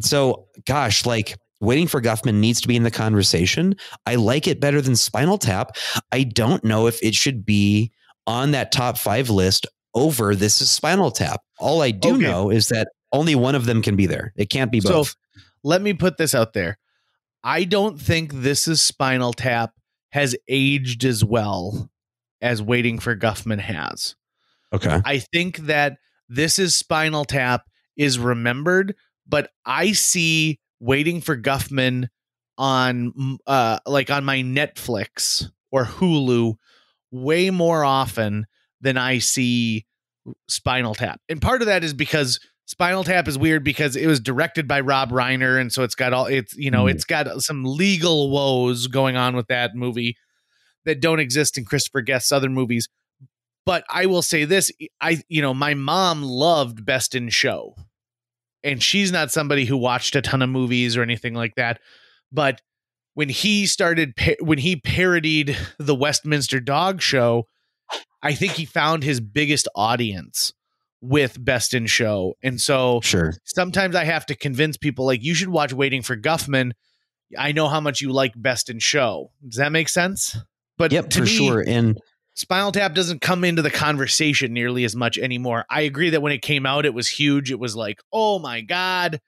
So gosh, like, Waiting for Guffman needs to be in the conversation. I like it better than Spinal Tap. I don't know if it should be on that top 5 list over This Is Spinal Tap. All I do know is that only one of them can be there. It can't be both. So let me put this out there. I don't think This Is Spinal Tap has aged as well as Waiting for Guffman has. Okay. I think that This Is Spinal Tap is remembered, but I see Waiting for Guffman on like on my Netflix or Hulu way more often than I see Spinal Tap. And part of that is because Spinal Tap is weird because it was directed by Rob Reiner, and so it's got it's got some legal woes going on with that movie that don't exist in Christopher Guest's other movies. But I will say this, my mom loved Best in Show, and she's not somebody who watched a ton of movies or anything like that. But when he parodied the Westminster Dog Show, I think he found his biggest audience with Best in Show. And so sometimes I have to convince people, like, you should watch Waiting for Guffman. I know how much you like Best in Show. Does that make sense? But to me, sure. And Spinal Tap doesn't come into the conversation nearly as much anymore. I agree that when it came out, it was huge. It was like, oh my God.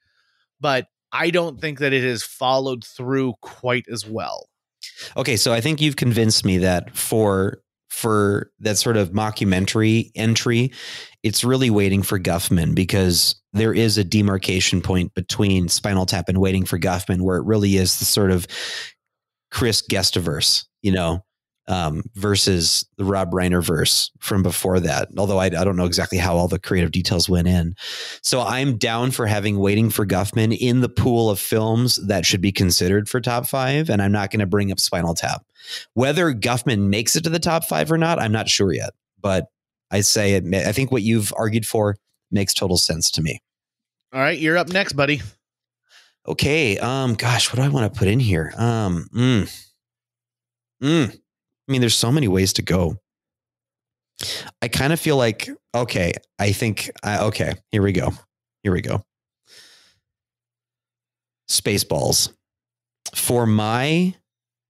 But I don't think that it has followed through quite as well. Okay. So I think you've convinced me that for that sort of mockumentary entry, it's really Waiting for Guffman, because there is a demarcation point between Spinal Tap and Waiting for Guffman where it really is the sort of Chris Guestiverse, versus the Rob Reiner verse from before that. Although I don't know exactly how all the creative details went in. So I'm down for having Waiting for Guffman in the pool of films that should be considered for top 5. And I'm not going to bring up Spinal Tap. Whether Guffman makes it to the top 5 or not, I'm not sure yet. But I think what you've argued for makes total sense to me. All right, you're up next, buddy. Okay. Gosh, what do I want to put in here? I mean, there's so many ways to go. I kind of feel like, okay, I think, okay, here we go. Spaceballs. For my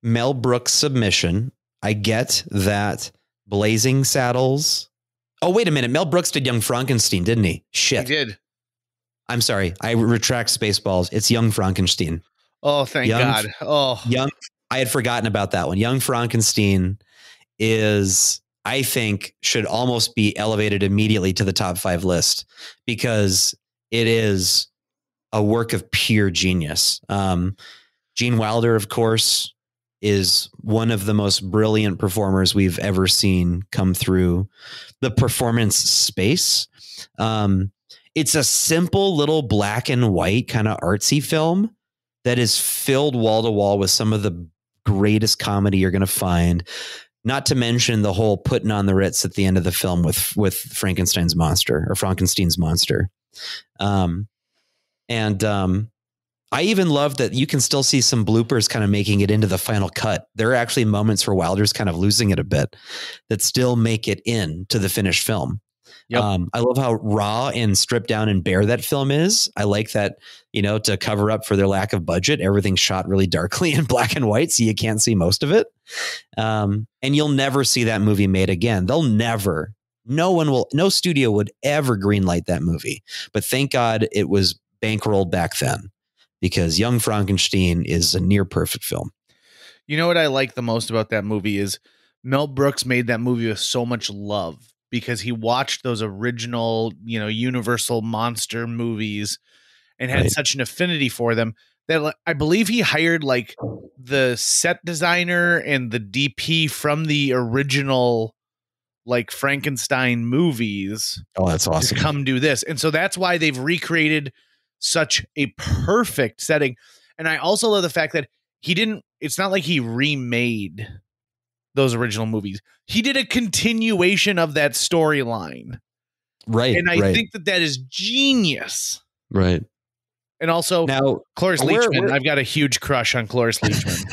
Mel Brooks submission, I get that Blazing Saddles. Oh, wait a minute. Mel Brooks did Young Frankenstein, didn't he? Shit. He did. I'm sorry. I retract Spaceballs. It's Young Frankenstein. Oh, thank God. Oh, I had forgotten about that one. Young Frankenstein is, I think, should almost be elevated immediately to the top 5 list because it is a work of pure genius. Gene Wilder, of course, is one of the most brilliant performers we've ever seen come through the performance space. It's a simple little black and white kind of artsy film that is filled wall to wall with some of the greatest comedy you're going to find. Not to mention the whole putting on the Ritz at the end of the film with Frankenstein's monster or Frankenstein's monster. I even love that you can still see some bloopers kind of making it into the final cut. There are actually moments where Wilder's kind of losing it a bit that still make it into the finished film. Yep. I love how raw and stripped down and bare that film is. I like that, to cover up for their lack of budget, everything's shot really darkly in black and white, so you can't see most of it. And you'll never see that movie made again. No studio would ever greenlight that movie. But thank God it was bankrolled back then, because Young Frankenstein is a near perfect film. You know what I like the most about that movie is Mel Brooks made that movie with so much love because he watched those original, Universal monster movies and had such an affinity for them that I believe he hired like the set designer and the DP from the original like Frankenstein movies. Oh, that's awesome. To come do this. And so that's why they've recreated such a perfect setting. And I also love the fact that it's not like he remade those original movies. He did a continuation of that storyline. Right. And I think that is genius. Right. And also now, Cloris Leachman. I've got a huge crush on Cloris Leachman.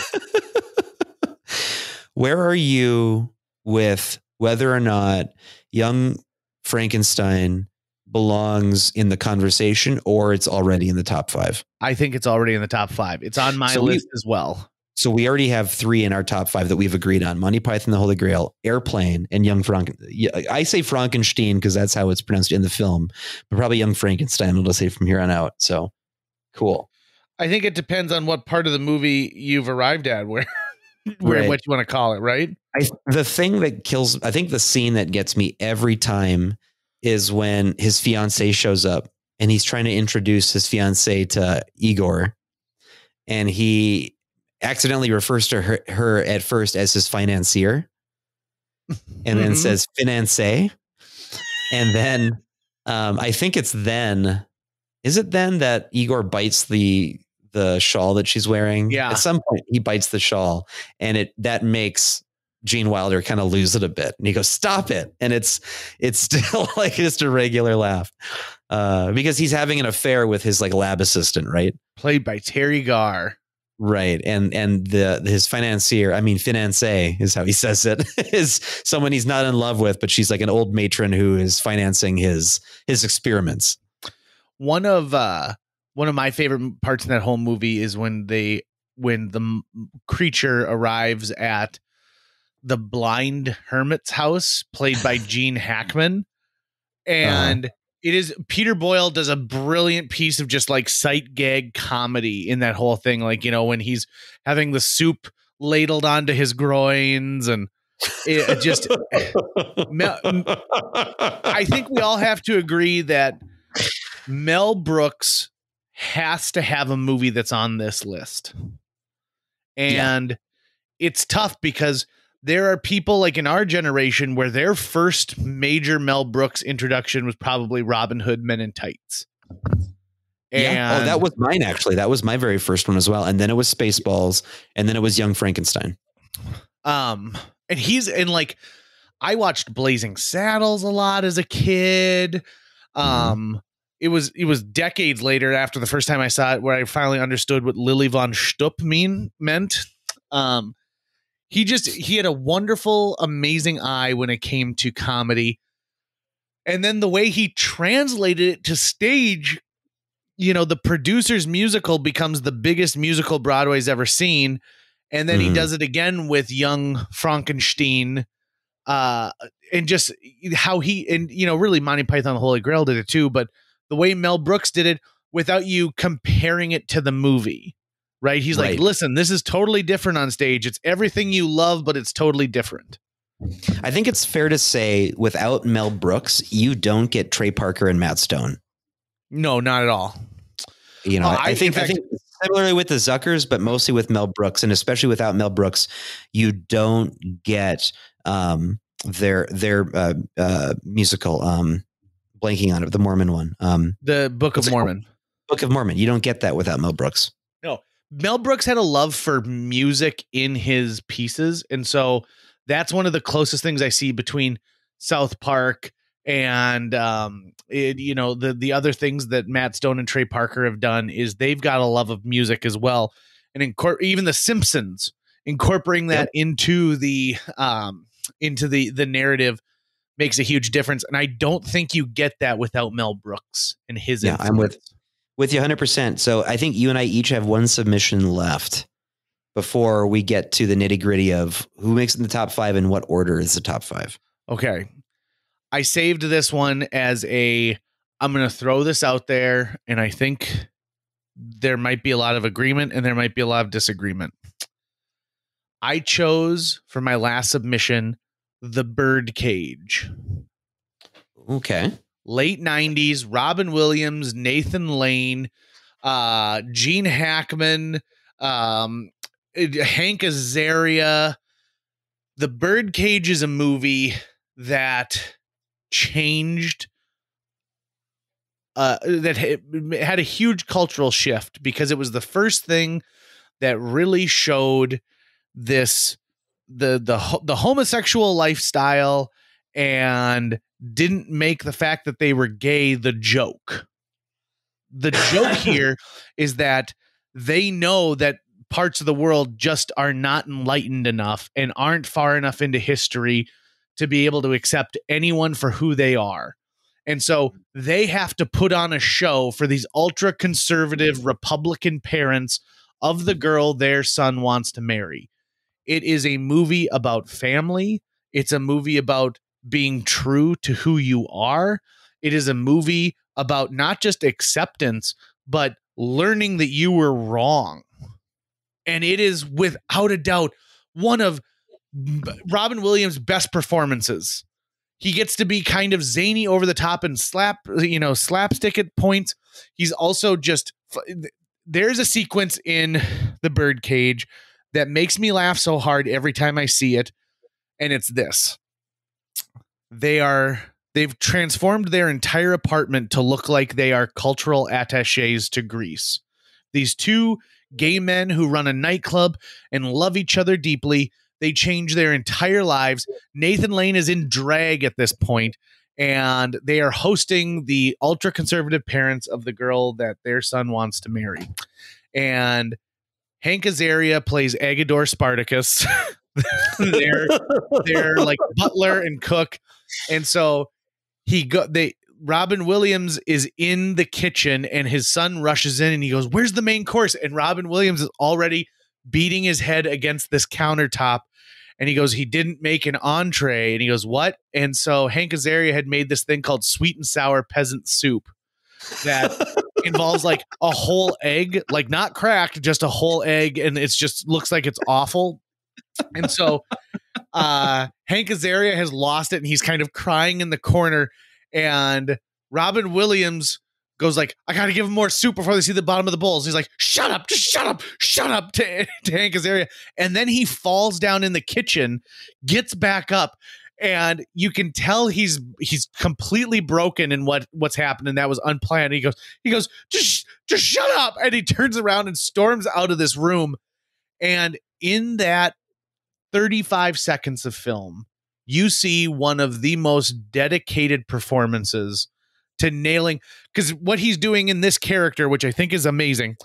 Where are you with whether or not Young Frankenstein belongs in the conversation or it's already in the top 5? I think it's already in the top 5. It's on my list as well. So we already have 3 in our top 5 that we've agreed on: Monty Python, The Holy Grail, Airplane, and Young Frankenstein. I say Frankenstein because that's how it's pronounced in the film, but probably Young Frankenstein, I'll say from here on out. So cool. I think it depends on what part of the movie you've arrived at, what you want to call it, right? The thing that kills, I think the scene that gets me every time is when his fiance shows up and he's trying to introduce his fiance to Igor, and he accidentally refers to her at first as his financier and then says finance. And then I think is it then that Igor bites the shawl that she's wearing? Yeah. At some point he bites the shawl, and that makes Gene Wilder kind of lose it a bit, and he goes, "Stop it!" And it's still like just a regular laugh because he's having an affair with his like lab assistant, right? Played by Terry Garr, right? And his financier, finance is how he says it, is someone he's not in love with, but she's like an old matron who is financing his experiments. One of my favorite parts in that whole movie is when the creature arrives at the blind hermit's house, played by Gene Hackman. And it is, Peter Boyle does a brilliant piece of just like sight gag comedy in that whole thing. Like, when he's having the soup ladled onto his groins, and it just, I think we all have to agree that Mel Brooks has to have a movie that's on this list. And it's tough because there are people like in our generation where their first major Mel Brooks introduction was probably Robin Hood Men in Tights. Yeah. Oh, that was mine, actually. That was my very first one as well. And then it was Spaceballs, and then it was Young Frankenstein. And I watched Blazing Saddles a lot as a kid. It was decades later after the first time I saw it where I finally understood what Lily von Stupp meant. He had a wonderful, amazing eye when it came to comedy. And then the way he translated it to stage you know, the producer's musical becomes the biggest musical Broadway's ever seen. And then he does it again with Young Frankenstein. And just how he, and, you know, really Monty Python the Holy Grail did it too, but the way Mel Brooks did it without you comparing it to the movie, right? He's like, listen, this is totally different on stage. It's everything you love, but it's totally different. I think it's fair to say without Mel Brooks, you don't get Trey Parker and Matt Stone. No, not at all. You know, I think similarly with the Zuckers, but mostly with Mel Brooks, and especially without Mel Brooks, you don't get their musical. Blanking on it, the Mormon one. The Book of Mormon. Book of Mormon. You don't get that without Mel Brooks. No, Mel Brooks had a love for music in his pieces, and so that's one of the closest things I see between South Park and you know, the other things that Matt Stone and Trey Parker have done is they've got a love of music as well, and even the Simpsons incorporating that into the narrative makes a huge difference. And I don't think you get that without Mel Brooks and his influence. I'm with you 100%. So I think you and I each have one submission left before we get to the nitty gritty of who makes it in the top 5 and what order is the top 5. Okay. I saved this one as I'm going to throw this out there, and I think there might be a lot of agreement and there might be a lot of disagreement. I chose for my last submission The Birdcage. Okay. Late 90s, Robin Williams, Nathan Lane, Gene Hackman, Hank Azaria. The Birdcage is a movie that changed, that had a huge cultural shift because it was the first thing that really showed this the homosexual lifestyle and didn't make the fact that they were gay the joke. The joke here is that they know that parts of the world just are not enlightened enough and aren't far enough into history to be able to accept anyone for who they are. And so they have to put on a show for these ultra conservative Republican parents of the girl their son wants to marry. It is a movie about family. It's a movie about being true to who you are. It is a movie about not just acceptance, but learning that you were wrong. And it is without a doubt one of Robin Williams' best performances. He gets to be kind of zany, over the top, and slapstick at points. He's also just, there's a sequence in The Birdcage that makes me laugh so hard every time I see it. And it's this. They've transformed their entire apartment to look like they are cultural attaches to Greece. These two gay men who run a nightclub and love each other deeply. They change their entire lives. Nathan Lane is in drag at this point, and they are hosting the ultra conservative parents of the girl that their son wants to marry. And Hank Azaria plays Agador Spartacus. they're like butler and cook. And so Robin Williams is in the kitchen and his son rushes in and he goes, "Where's the main course?" And Robin Williams is already beating his head against this countertop. And he goes, "He didn't make an entree." And he goes, "What?" And so Hank Azaria had made this thing called sweet and sour peasant soup that involves like a whole egg, like not cracked, just a whole egg. And it's just looks like it's awful. And so Hank Azaria has lost it and he's kind of crying in the corner. And Robin Williams goes like, "I got to give him more soup before they see the bottom of the bowls." He's like, "Shut up, just shut up to Hank Azaria." And then he falls down in the kitchen, gets back up, and you can tell he's completely broken in what's happened, and that was unplanned. He goes, just shut up. And he turns around and storms out of this room. And in that 35 seconds of film, you see one of the most dedicated performances to nailing, because what he's doing in this character, which I think is amazing,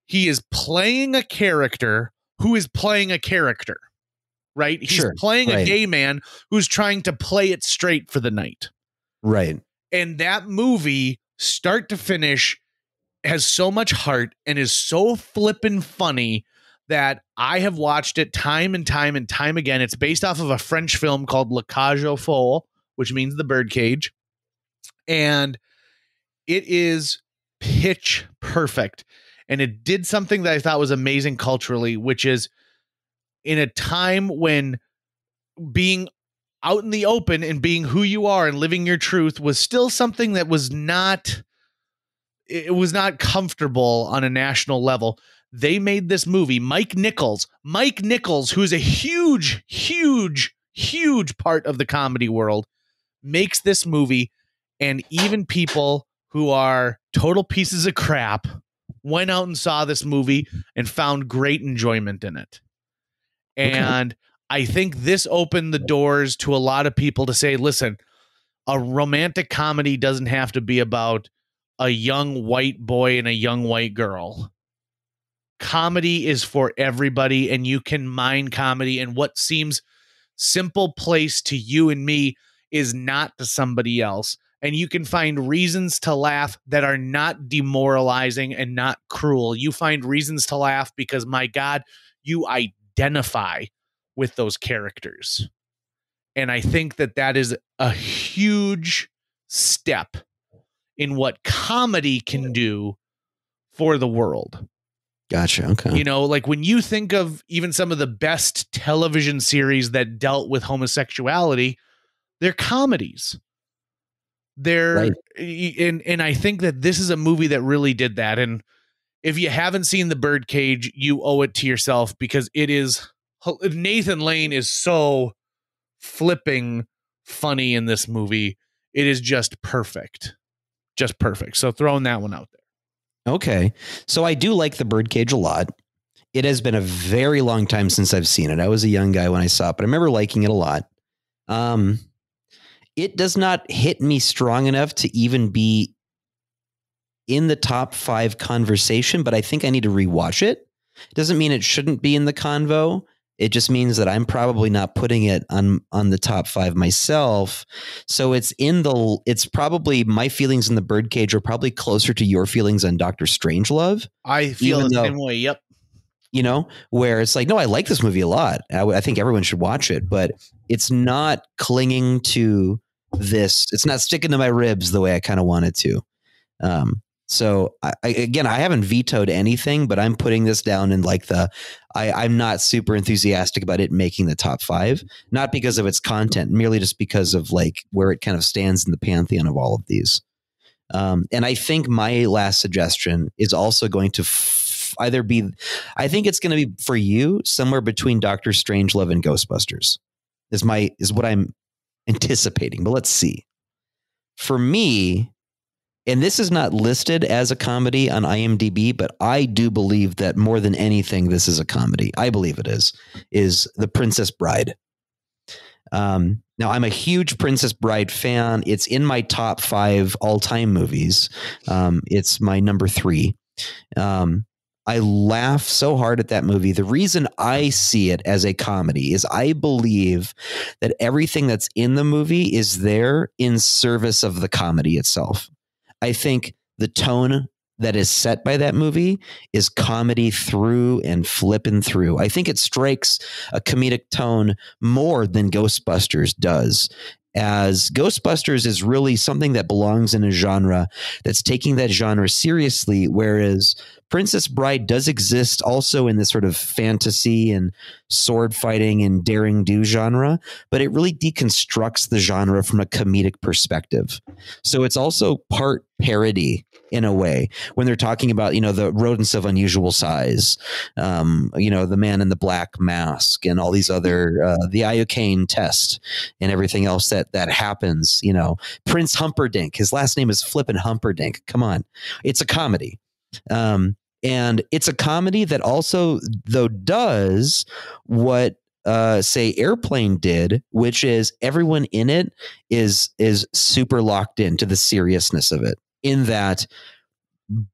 he is playing a character who is playing a character, right? He's playing a gay man who's trying to play it straight for the night. Right. And that movie, start to finish, has so much heart and is so flippin' funny that I have watched it time and time and time again. It's based off of a French film called La Cage aux Folles, which means the birdcage. And it is pitch perfect. And it did something that I thought was amazing culturally, which is in a time when being out in the open and being who you are and living your truth was still something that was not, it was not comfortable on a national level. They made this movie. Mike Nichols, who's a huge, huge, huge part of the comedy world, makes this movie. And even people who are total pieces of crap went out and saw this movie and found great enjoyment in it. And I think this opened the doors to a lot of people to say, listen, a romantic comedy doesn't have to be about a young white boy and a young white girl. Comedy is for everybody, and you can mine comedy, and what seems simple place to you and me is not to somebody else. And you can find reasons to laugh that are not demoralizing and not cruel. You find reasons to laugh because, my God, you identify with those characters. And I think that that is a huge step in what comedy can do for the world. Gotcha. Okay. You know, like when you think of even some of the best television series that dealt with homosexuality, they're comedies. They're right. And I think that this is a movie that really did that. And if you haven't seen The Birdcage, you owe it to yourself, because it is, Nathan Lane is so flipping funny in this movie. It is just perfect. Just perfect. So throwing that one out there. Okay. So I do like The Birdcage a lot. It has been a very long time since I've seen it. I was a young guy when I saw it, but I remember liking it a lot. It does not hit me strong enough to even be in the top 5 conversation, but I think I need to rewatch it. Doesn't mean it shouldn't be in the convo. It just means that I'm probably not putting it on the top 5 myself. So it's probably my feelings in The Birdcage are probably closer to your feelings on Dr. Strangelove. I feel the same way. Yep. You know, where it's like, no, I like this movie a lot. I think everyone should watch it, but it's not clinging to this. It's not sticking to my ribs the way I kind of wanted to. So I haven't vetoed anything, but I'm putting this down in like I'm not super enthusiastic about it making the top 5, not because of its content, merely just because of like where it kind of stands in the pantheon of all of these. And I think my last suggestion is also going to either be, I think it's going to be for you somewhere between Dr. Strangelove and Ghostbusters is what I'm anticipating, but let's see. For me, and this is not listed as a comedy on IMDb, but I do believe that more than anything, this is a comedy. I believe it is The Princess Bride. Now, I'm a huge Princess Bride fan. It's in my top 5 all-time movies. It's my number 3. I laugh so hard at that movie. The reason I see it as a comedy is I believe that everything that's in the movie is there in service of the comedy itself. I think the tone that is set by that movie is comedy through and flipping through. I think it strikes a comedic tone more than Ghostbusters does, as Ghostbusters is really something that belongs in a genre that's taking that genre seriously, whereas Princess Bride does exist also in this sort of fantasy and sword fighting and daring do genre, but it really deconstructs the genre from a comedic perspective. So it's also part parody in a way when they're talking about, you know, the rodents of unusual size, you know, the man in the black mask and all these other, the Iocane test and everything else that happens, you know, Prince Humperdinck, his last name is flippin' Humperdinck. Come on. It's a comedy. And it's a comedy that also, though, does what, say, Airplane did, which is everyone in it is super locked into the seriousness of it, in that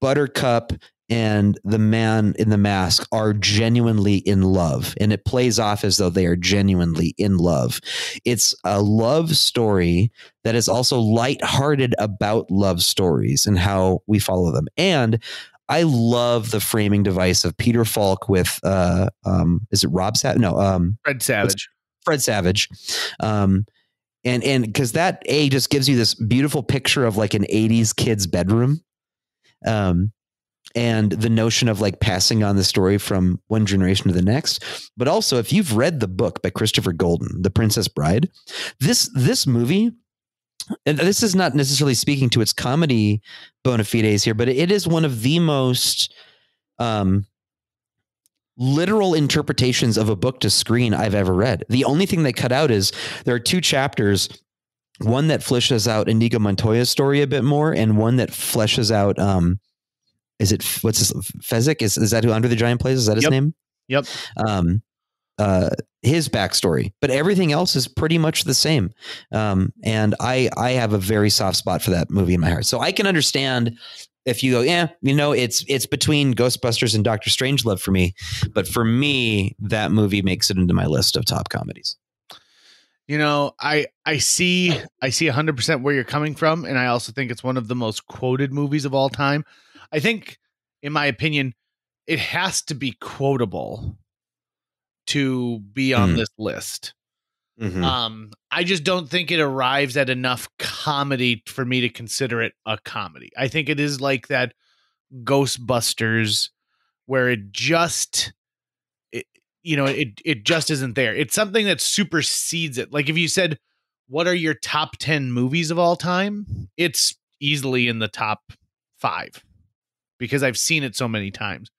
Buttercup and the man in the mask are genuinely in love, and it plays off as though they are genuinely in love. It's a love story that is also lighthearted about love stories and how we follow them. And I love the framing device of Peter Falk with is it Rob Savage? No, Fred Savage. Fred Savage. And because that just gives you this beautiful picture of like an 80s kid's bedroom. And the notion of like passing on the story from one generation to the next. But also, if you've read the book by Christopher Golden, The Princess Bride, this movie, and this is not necessarily speaking to its comedy bona fides here, but it is one of the most literal interpretations of a book to screen I've ever read. The only thing they cut out is there are 2 chapters, one that fleshes out Inigo Montoya's story a bit more, and one that fleshes out is it what's his Fezzik? Is that who Under the Giant plays? Is that his name? Yep. His backstory, but everything else is pretty much the same. And I have a very soft spot for that movie in my heart. So I can understand if you go, it's between Ghostbusters and Dr. Strangelove for me. But for me, that movie makes it into my list of top comedies. I see 100% where you're coming from. And I also think it's one of the most quoted movies of all time. I think, in my opinion, it has to be quotable to be on this list. Mm-hmm. I just don't think it arrives at enough comedy for me to consider it a comedy. I think it is like that Ghostbusters where it just isn't there. It's something that supersedes it. Like if you said, what are your top 10 movies of all time? It's easily in the top 5 because I've seen it so many times.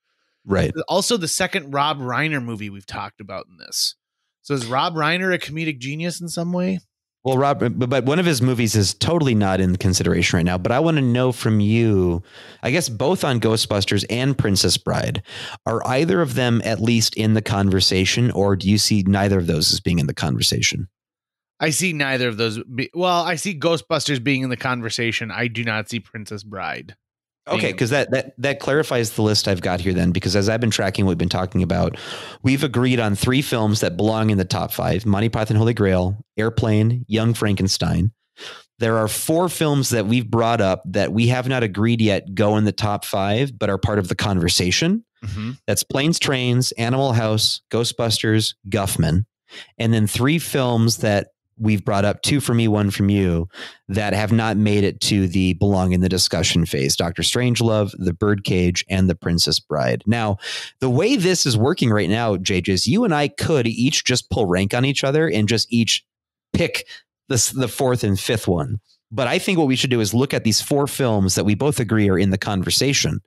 Right. Also, the second Rob Reiner movie we've talked about in this. So is Rob Reiner a comedic genius in some way? Well, but one of his movies is totally not in consideration right now. But I want to know from you, I guess both on Ghostbusters and Princess Bride, are either of them at least in the conversation, or do you see neither of those as being in the conversation? I see neither of those. I see Ghostbusters being in the conversation. I do not see Princess Bride. Okay, because that clarifies the list I've got here then, because as I've been tracking what we've been talking about, we've agreed on 3 films that belong in the top 5: Monty Python Holy Grail, Airplane, Young Frankenstein. There are 4 films that we've brought up that we have not agreed yet go in the top 5, but are part of the conversation. Mm-hmm. That's Planes, Trains, Animal House, Ghostbusters, Guffman. And then 3 films that we've brought up, 2 from me, 1 from you, that have not made it to the belong in the discussion phase: Dr. Strangelove, The Birdcage, and The Princess Bride. Now, the way this is working right now, JJ, is you and I could each just pull rank on each other and just each pick the 4th and 5th one. But I think what we should do is look at these 4 films that we both agree are in the conversation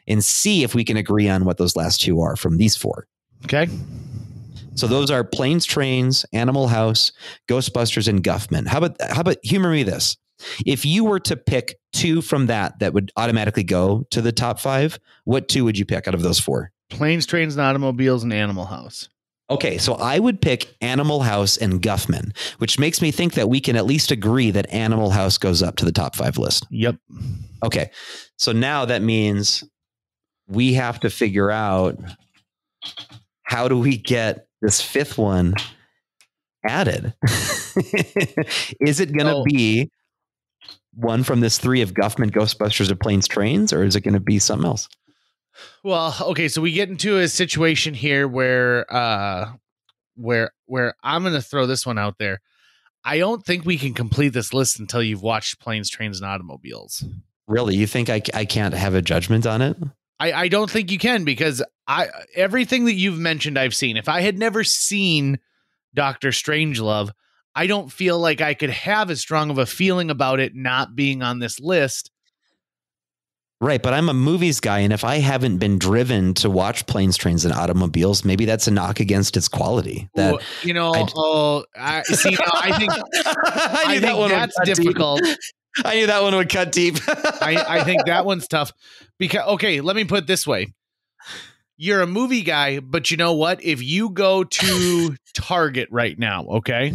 and see if we can agree on what those last 2 are from these 4. Okay. So those are Planes, Trains, Animal House, Ghostbusters, and Guffman. How about humor me this? If you were to pick 2 from that would automatically go to the top 5, what 2 would you pick out of those 4? Planes, Trains, and Automobiles, and Animal House. Okay, so I would pick Animal House and Guffman, which makes me think that we can at least agree that Animal House goes up to the top 5 list. Yep. Okay, so now that means we have to figure out, how do we get this 5th one added? Is it going to be one from this 3 of Guffman, Ghostbusters, or Planes, Trains, or is it going to be something else? Well, okay, so we get into a situation here where I'm going to throw this one out there. I don't think we can complete this list until you've watched Planes, Trains, and Automobiles. Really? You think I can't have a judgment on it? I don't think you can, because everything that you've mentioned I've seen. If I had never seen Dr. Strangelove, I don't feel like I could have as strong of a feeling about it not being on this list. Right, but I'm a movies guy, and if I haven't been driven to watch Planes, Trains, and Automobiles, maybe that's a knock against its quality. I think that's difficult. I knew that one would cut deep. I think that one's tough because, okay, let me put it this way. You're a movie guy, but you know what? If you go to Target right now, okay?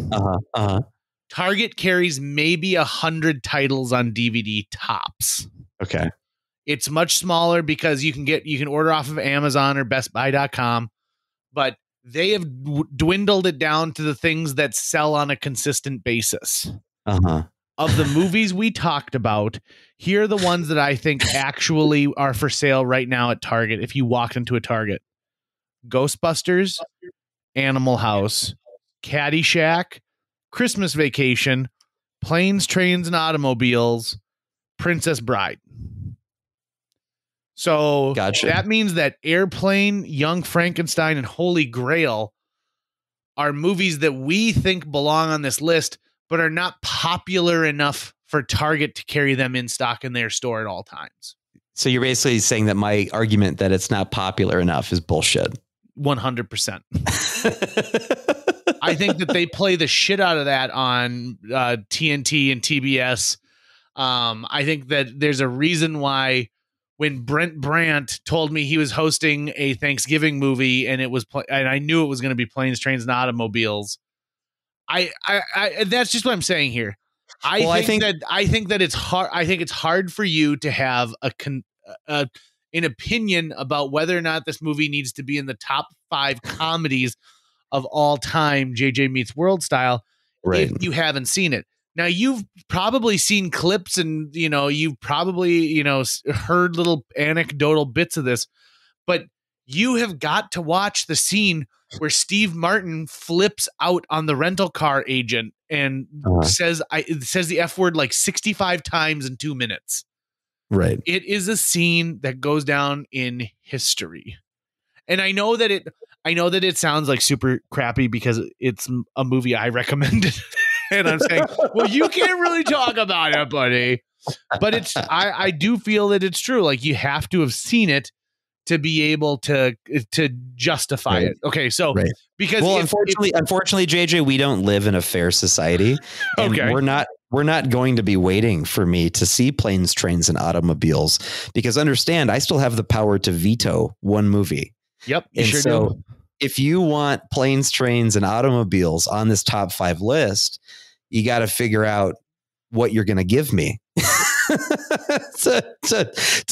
Target carries maybe 100 titles on DVD tops. Okay. It's much smaller because you can order off of Amazon or BestBuy.com, but they have dwindled it down to the things that sell on a consistent basis. Of the movies we talked about, here are the ones that I think actually are for sale right now at Target. If you walked into a Target: Ghostbusters, Animal House, Caddyshack, Christmas Vacation, Planes, Trains, and Automobiles, Princess Bride. So Gotcha. That means that Airplane, Young Frankenstein, and Holy Grail are movies that we think belong on this list, but are not popular enough for Target to carry them in stock in their store at all times. So you're basically saying that my argument that it's not popular enough is bullshit. 100%. I think that they play the shit out of that on TNT and TBS. I think that there's a reason why when Brent Brandt told me he was hosting a Thanksgiving movie and and I knew it was going to be Planes, Trains, and Automobiles. I that's just what I'm saying here. I think that it's hard. I think it's hard for you to have an opinion about whether or not this movie needs to be in the top 5 comedies of all time, JJ Meets World style, right? If you haven't seen it. Now, you've probably seen clips and, you've probably, heard little anecdotal bits of this, but you have got to watch the scene where Steve Martin flips out on the rental car agent and says the F word like 65 times in 2 minutes. Right. It is a scene that goes down in history. And I know that it sounds like super crappy because it's a movie I recommended. And I'm saying, well, you can't really talk about it, buddy. But I do feel that it's true. Like, you have to have seen it to be able to justify it. Okay, so because unfortunately, JJ, we don't live in a fair society, and we're not going to be waiting for me to see Planes, Trains, and Automobiles, because understand, I still have the power to veto one movie. Yep, you sure do. If you want Planes, Trains, and Automobiles on this top 5 list, you got to figure out what you're going to give me to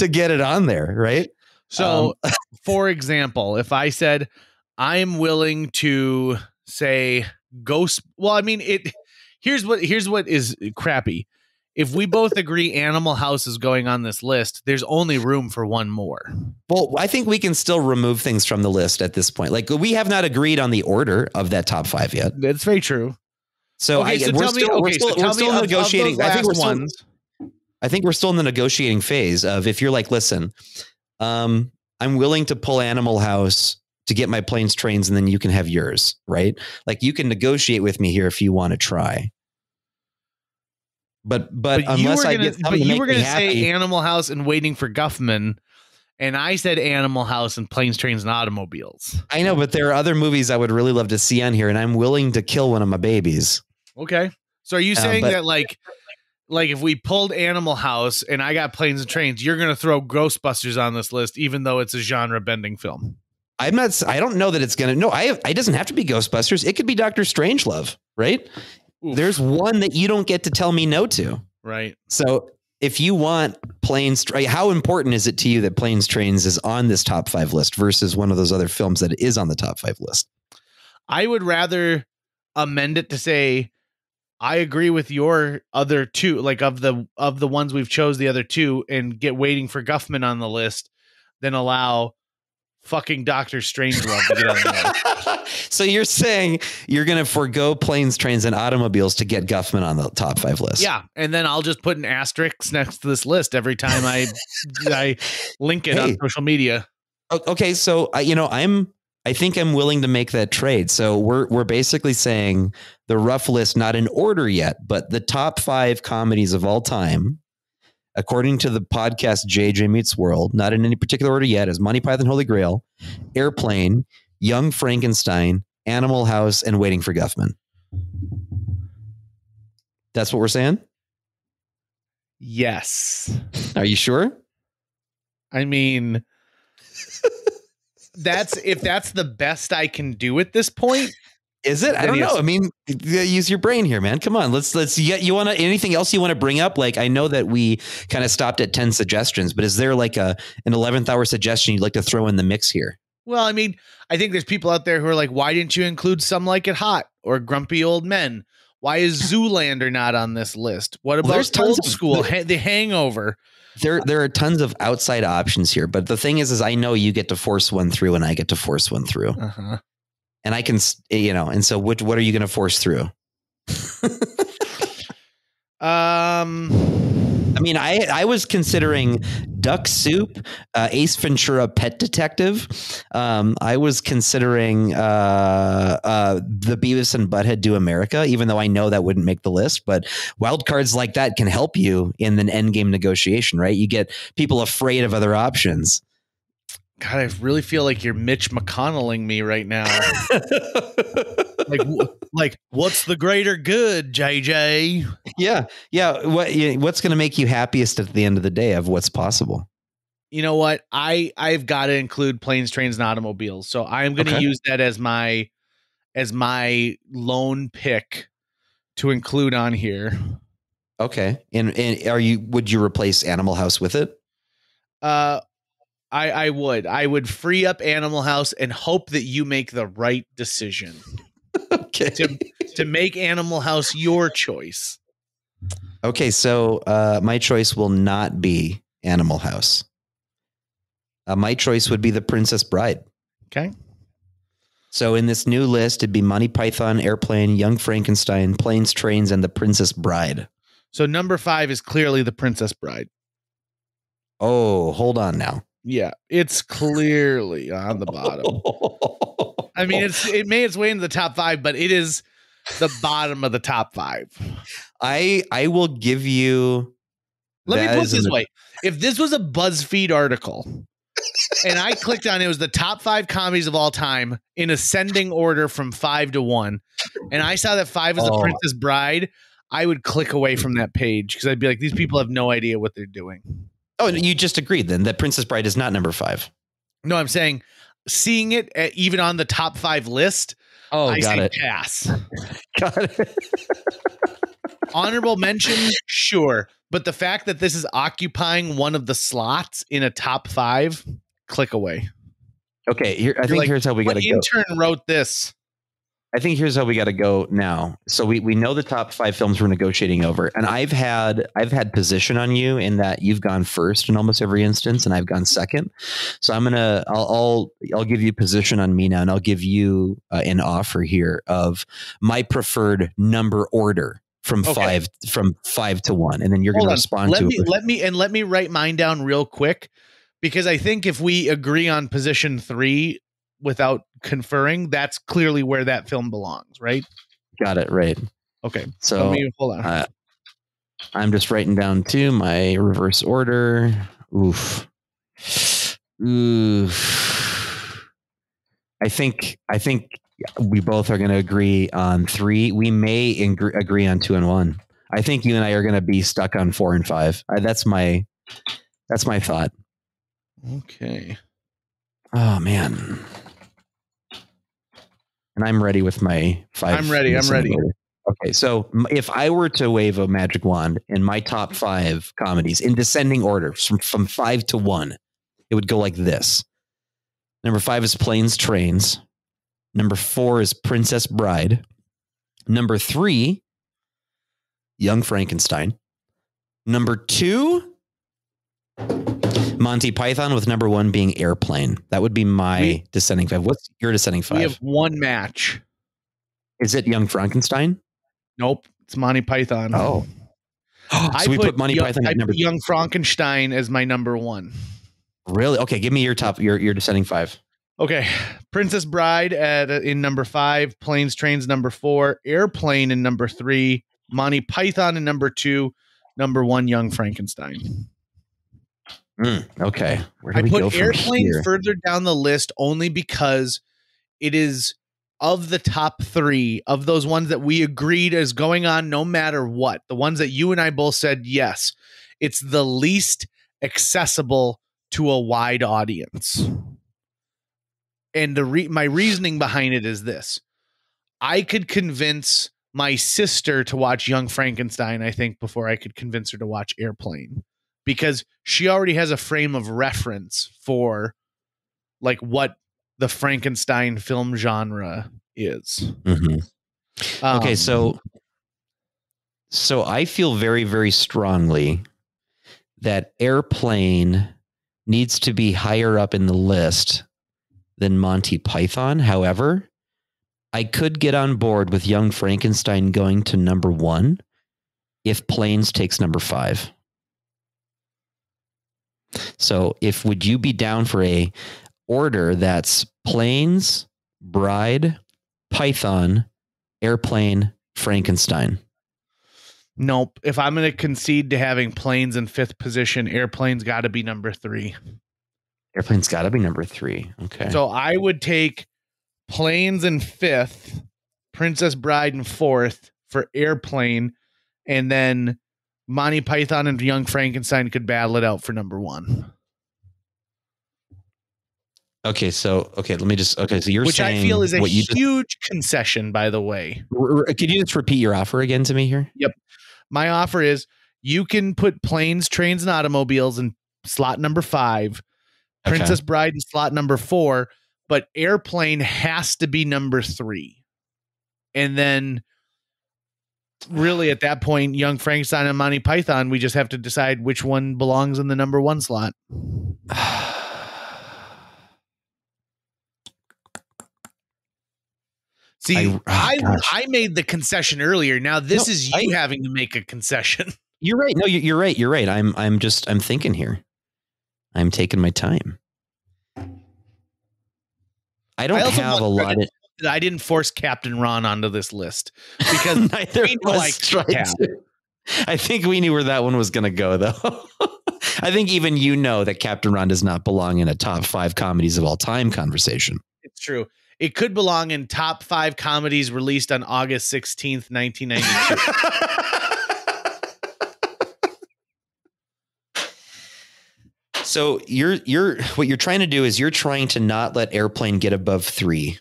get it on there, right? So, for example, if I said I'm willing to say here's what is crappy. If we both agree Animal House is going on this list, there's only room for one more. Well, I think we can still remove things from the list at this point. Like, we have not agreed on the order of that top 5 yet. That's very true. So we're still negotiating. I think we're still in the negotiating phase of, if you're like, listen, I'm willing to pull Animal House to get my Planes, Trains, and then you can have yours, right? Like, you can negotiate with me here if you want to try. But unless I get something to make me happy. But you were going to say Animal House and Waiting for Guffman, and I said Animal House and Planes, Trains, and Automobiles. I know, but there are other movies I would really love to see on here, and I'm willing to kill one of my babies. Okay. So are you saying that like if we pulled Animal House and I got Planes and Trains, you're going to throw Ghostbusters on this list, even though it's a genre bending film? I don't know that it's going to. No, it doesn't have to be Ghostbusters. It could be Dr. Strangelove, right? Oof. There's one that you don't get to tell me no to. Right. So if you want Planes, how important is it to you that Planes, Trains is on this top 5 list versus one of those other films that is on the top 5 list? I would rather amend it to say, I agree with your other 2, like of the ones we've chose, the other 2, and get Waiting for Guffman on the list, than allow fucking Dr. Strangelove to get on the list. So you're saying you're going to forego Planes, Trains, and Automobiles to get Guffman on the top 5 list? Yeah, and then I'll just put an asterisk next to this list every time I link it on social media. Okay, so I think I'm willing to make that trade. So we're basically saying the rough list, not in order yet, but the top 5 comedies of all time, according to the podcast JJ Meets World, not in any particular order yet, is Monty Python, Holy Grail, Airplane, Young Frankenstein, Animal House, and Waiting for Guffman. That's what we're saying? Yes. Are you sure? I mean, if that's the best I can do at this point, Is it? I don't know. I mean, use your brain here, man. Come on. Let's you want to, anything else you want to bring up? Like, I know that we kind of stopped at 10 suggestions, but is there like an 11th hour suggestion you'd like to throw in the mix here? Well, I mean, I think there's people out there who are like, why didn't you include Some Like It Hot or Grumpy Old Men? Why is Zoolander not on this list? What about Old School, The Hangover? There are tons of outside options here, but the thing is I know you get to force one through and I get to force one through. Uh-huh. And I can, and so what are you going to force through? I mean, I was considering Duck Soup, Ace Ventura Pet Detective. I was considering the Beavis and Butthead Do America, even though I know that wouldn't make the list. But wild cards like that can help you in an end game negotiation, right? You get people afraid of other options. God, I really feel like you're Mitch McConnelling me right now. like, what's the greater good, JJ? Yeah. What's going to make you happiest at the end of the day of what's possible? You know what? I've got to include Planes, Trains, and Automobiles. So I'm going to use that as my lone pick to include on here. Okay. And would you replace Animal House with it? I would free up Animal House and hope that you make the right decision. Okay. To make Animal House your choice. Okay, so my choice will not be Animal House. My choice would be The Princess Bride. Okay. So in this new list, it'd be Monty Python, Airplane, Young Frankenstein, Planes, Trains, and The Princess Bride. So number 5 is clearly The Princess Bride. Oh, hold on now. Yeah, it's clearly on the bottom. I mean, it made its way into the top 5, but it is the bottom of the top 5. I will give you. Let me put it this way: if this was a BuzzFeed article, and I clicked on it was the top 5 comedies of all time in ascending order from 5 to 1, and I saw that 5 was The Princess Bride, I would click away from that page because I'd be like, these people have no idea what they're doing. Oh, you just agreed then that Princess Bride is not number 5. No, I'm saying seeing it even on the top 5 list. Oh, I got say it. Pass. Got it. Honorable mention, sure. But the fact that this is occupying one of the slots in a top 5, click away. Okay, here's how we got to go. What intern wrote this? I think here's how we got to go now. So we know the top 5 films we're negotiating over, and I've had position on you in that you've gone first in almost every instance, and I've gone second. So I'll give you position on me now, and I'll give you an offer here of my preferred number order from 5 to 1, and then you're going to respond to it. Let me write mine down real quick, because I think if we agree on position 3 without conferring, that's clearly where that film belongs, right? Got it, right. Okay, so hold on. I'm just writing down too my reverse order. Oof. I think we both are going to agree on 3. We may agree on 2 and 1. I think you and I are going to be stuck on 4 and 5. That's my thought. Okay. Oh man. And I'm ready with my 5. I'm ready. Okay, so if I were to wave a magic wand in my top 5 comedies in descending order from 5 to 1, it would go like this. Number 5 is Planes, Trains. Number 4 is Princess Bride. Number 3, Young Frankenstein. Number 2, Monty Python, with number 1 being Airplane. That would be my descending 5. What's your descending 5? We have one match. Is it Young Frankenstein? Nope. It's Monty Python. Oh. So we put Monty Python at number 2. Young Frankenstein as my number 1. Really? Okay, give me your descending 5. Okay. Princess Bride in number 5, Planes, Trains number 4, Airplane in number 3, Monty Python in number 2, number 1, Young Frankenstein. Okay. I put Airplane further down the list only because it is of the top 3 of those ones that we agreed is going on no matter what. The ones that you and I both said, yes, it's the least accessible to a wide audience. And my reasoning behind it is this. I could convince my sister to watch Young Frankenstein, I think, before I could convince her to watch Airplane, because she already has a frame of reference for like what the Frankenstein film genre is. Mm-hmm. Okay, so I feel very, very strongly that Airplane needs to be higher up in the list than Monty Python. However, I could get on board with Young Frankenstein going to number 1 if Planes takes number 5. So would you be down for a order that's Planes, Bride, Python, Airplane, Frankenstein? Nope. If I'm going to concede to having Planes in 5th position, Airplane's got to be number 3. Airplane's got to be number 3. Okay. So I would take Planes in 5th, Princess Bride in 4th for Airplane, and then Monty Python and Young Frankenstein could battle it out for number 1. Okay, so you're which saying I feel is a huge just, concession, by the way. Could you just repeat your offer again to me here? Yep. My offer is you can put Planes, Trains, and Automobiles in slot number 5, Princess Bride in slot number 4, but Airplane has to be number 3. And then really at that point, Young Frankenstein and Monty Python, we just have to decide which one belongs in the number 1 slot. See, I made the concession earlier. Now this is you having to make a concession. You're right. No, you're right. You're right. I'm thinking here. I'm taking my time. I don't have a lot of. I didn't force Captain Ron onto this list because we know I think we knew where that one was going to go, though. I think even you know that Captain Ron does not belong in a top 5 comedies of all time conversation. It's true. It could belong in top 5 comedies released on August 16th, 1992. So what you're trying to do is you're trying to not let Airplane get above 3.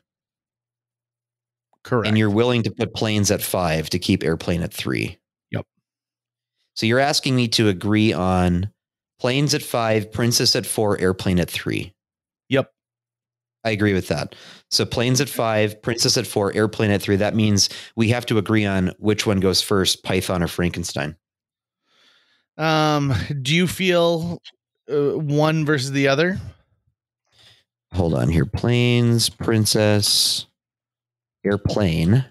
Correct. And you're willing to put Planes at 5 to keep Airplane at 3. Yep. So you're asking me to agree on Planes at 5, Princess at 4, Airplane at 3. Yep. I agree with that. So Planes at 5, Princess at 4, Airplane at 3. That means we have to agree on which one goes first, Python or Frankenstein. Do you feel one versus the other? Hold on here. Planes, Princess, Airplane.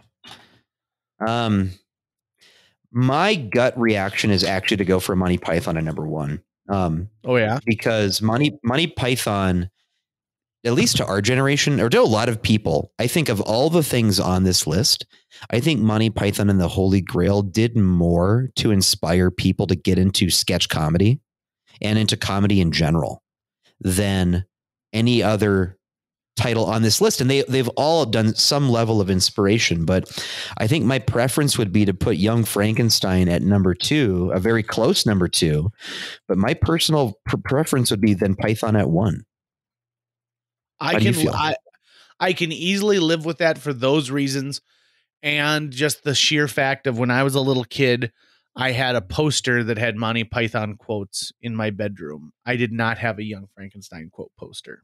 My gut reaction is actually to go for Monty Python at number 1. Oh yeah, because Monty Python, at least to our generation, or to a lot of people, I think of all the things on this list, I think Monty Python and the Holy Grail did more to inspire people to get into sketch comedy and into comedy in general than any other title on this list. And they've all done some level of inspiration, but I think my preference would be to put Young Frankenstein at number 2, a very close number 2, but my personal preference would be then Python at 1. I can easily live with that for those reasons. And just the sheer fact of when I was a little kid, I had a poster that had Monty Python quotes in my bedroom. I did not have a Young Frankenstein quote poster.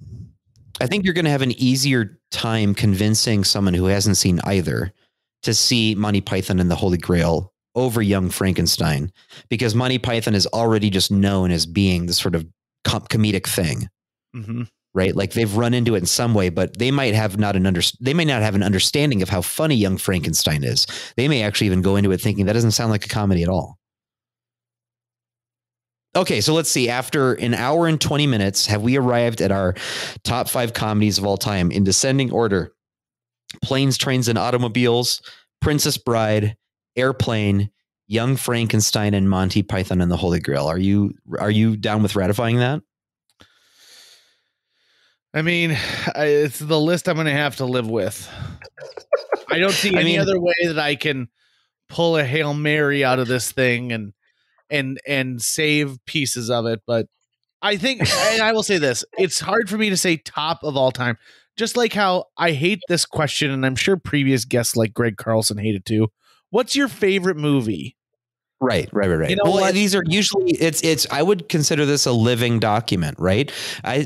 I think you're going to have an easier time convincing someone who hasn't seen either to see Monty Python and the Holy Grail over Young Frankenstein, because Monty Python is already just known as being the sort of comedic thing. Mm-hmm. Right? Like they've run into it in some way, but they might have not an understanding of how funny Young Frankenstein is. They may actually even go into it thinking that doesn't sound like a comedy at all. Okay, so let's see. After an hour and 20 minutes, have we arrived at our top 5 comedies of all time in descending order? Planes, Trains, and Automobiles, Princess Bride, Airplane, Young Frankenstein, and Monty Python and the Holy Grail. Are you down with ratifying that? I mean, it's the list I'm going to have to live with. I don't see any other way that I can pull a Hail Mary out of this thing and save pieces of it. But I think, and I will say this, it's hard for me to say top of all time. just like how I hate this question, and I'm sure previous guests like Greg Carlson hate it too. What's your favorite movie? Right. You know well, what? these are usually it's. I would consider this a living document, right?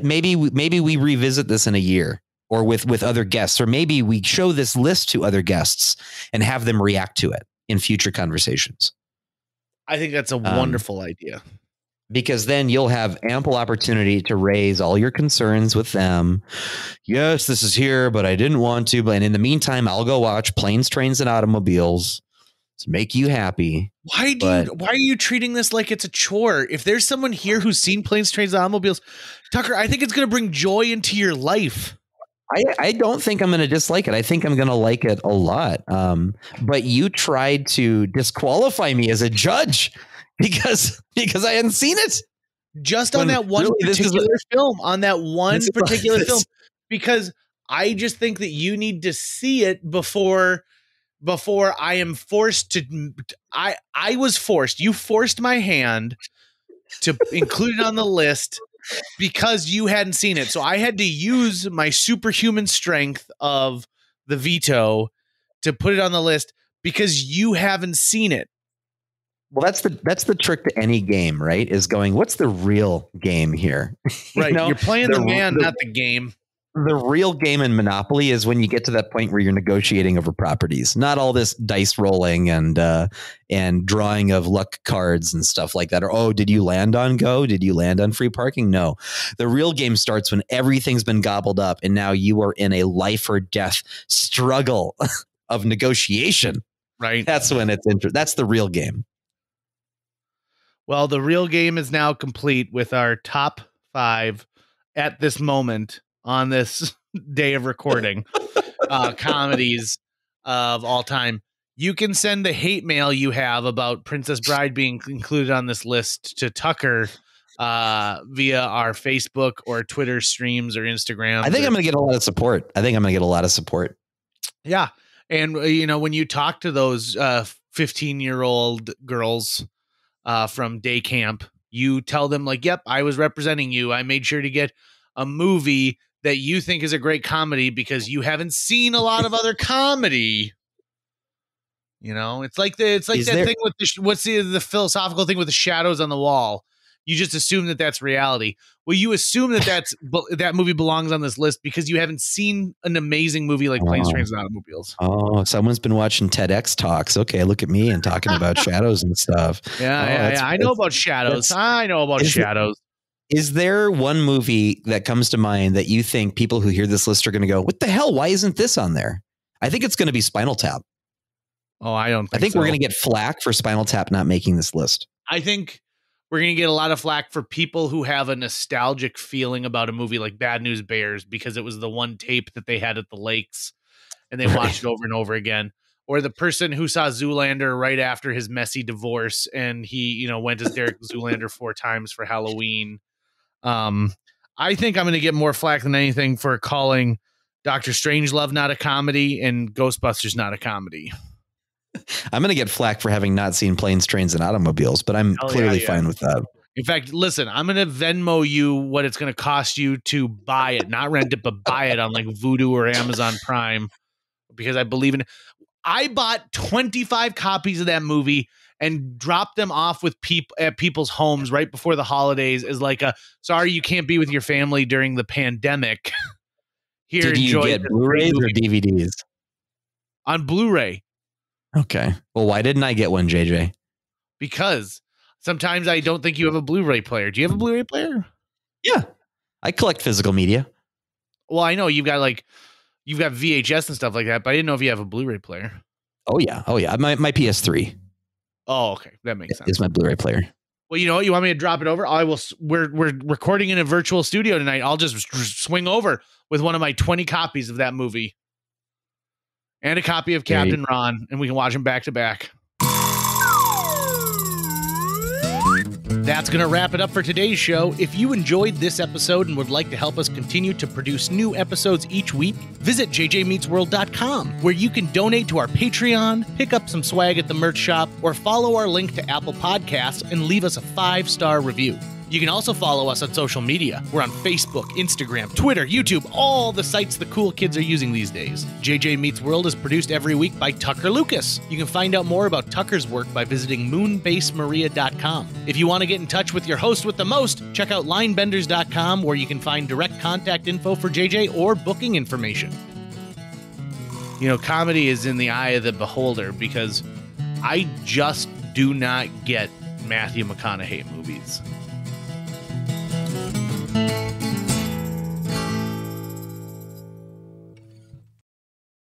Maybe we revisit this in a year or with other guests, or maybe we show this list to other guests and have them react to it in future conversations. I think that's a wonderful idea. Because then you'll have ample opportunity to raise all your concerns with them. Yes, this is here, but I didn't want to. But in the meantime, I'll go watch Planes, Trains, and Automobiles to make you happy. Why are you treating this like it's a chore? If there's someone here who's seen Planes, Trains, and Automobiles, Tucker, I think it's going to bring joy into your life. I don't think I'm going to dislike it. I think I'm going to like it a lot. But you tried to disqualify me as a judge because I hadn't seen it. Just on that one particular film, because I just think that you need to see it before I am forced to. I was forced. You forced my hand to include it on the list because you hadn't seen it. So I had to use my superhuman strength of the veto to put it on the list because you haven't seen it. Well, that's the trick to any game, right? Is going, what's the real game here? Right. You're playing the man, not the game. The real game in Monopoly is when you get to that point where you're negotiating over properties, not all this dice rolling and drawing of luck cards and stuff like that. Or, oh, did you land on Go? Did you land on free parking? No. The real game starts when everything's been gobbled up and now you are in a life or death struggle of negotiation. Right. That's when it's that's the real game. Well, the real game is now complete with our top 5 at this moment on this day of recording comedies of all time. You can send the hate mail you have about Princess Bride being included on this list to Tucker via our Facebook or Twitter streams or Instagram. I think I'm going to get a lot of support. Yeah. And, when you talk to those 15-year-old girls from day camp, you tell them like, yep, I was representing you. I made sure to get a movie that you think is a great comedy because you haven't seen a lot of other comedy. It's like thing with what's the philosophical thing with the shadows on the wall. You just assume that that's reality. Well, you assume that movie belongs on this list because you haven't seen an amazing movie like Planes, Trains, and Automobiles. Oh, someone's been watching TEDx talks. Okay, look at me and talking about shadows and stuff. Yeah. I know about shadows. Is there one movie that comes to mind that you think people who hear this list are going to go, what the hell? Why isn't this on there? I think it's going to be Spinal Tap. Oh, I think we're going to get flack for Spinal Tap not making this list. I think we're going to get a lot of flack for people who have a nostalgic feeling about a movie like Bad News Bears because it was the one tape that they had at the lakes and they watched it over and over again. Or the person who saw Zoolander right after his messy divorce and he, went as Derek Zoolander 4 times for Halloween. I think I'm going to get more flack than anything for calling Dr. Strangelove not a comedy and Ghostbusters not a comedy. I'm going to get flack for having not seen Planes, Trains, and Automobiles, but I'm clearly fine with that. In fact, listen, I'm going to Venmo you what it's going to cost you to buy it, not rent it, but buy it on like Vudu or Amazon Prime because I believe in it. I bought 25 copies of that movie and dropped them off with at people's homes right before the holidays as like sorry you can't be with your family during the pandemic. Here, did you get Blu-rays or DVDs? On Blu-ray. Okay. Well, why didn't I get one, JJ? Because sometimes I don't think you have a Blu-ray player. Do you have a Blu-ray player? Yeah. I collect physical media. Well, I know you've got VHS and stuff like that, but I didn't know if you have a Blu-ray player. Oh yeah. My PS3. Oh, okay. That makes sense. Is my Blu-ray player. Well, you know what? You want me to drop it over? I will. We're recording in a virtual studio tonight. I'll just swing over with one of my 20 copies of that movie and a copy of Captain Ron, and we can watch them back to back. That's going to wrap it up for today's show. If you enjoyed this episode and would like to help us continue to produce new episodes each week, visit jjmeetsworld.com, where you can donate to our Patreon, pick up some swag at the merch shop, or follow our link to Apple Podcasts and leave us a 5-star review. You can also follow us on social media. We're on Facebook, Instagram, Twitter, YouTube, all the sites the cool kids are using these days. JJ Meets World is produced every week by Tucker Lucas. You can find out more about Tucker's work by visiting moonbasemaria.com. If you want to get in touch with your host with the most, check out linebenders.com, where you can find direct contact info for JJ or booking information. You know, comedy is in the eye of the beholder, because I just do not get Matthew McConaughey movies.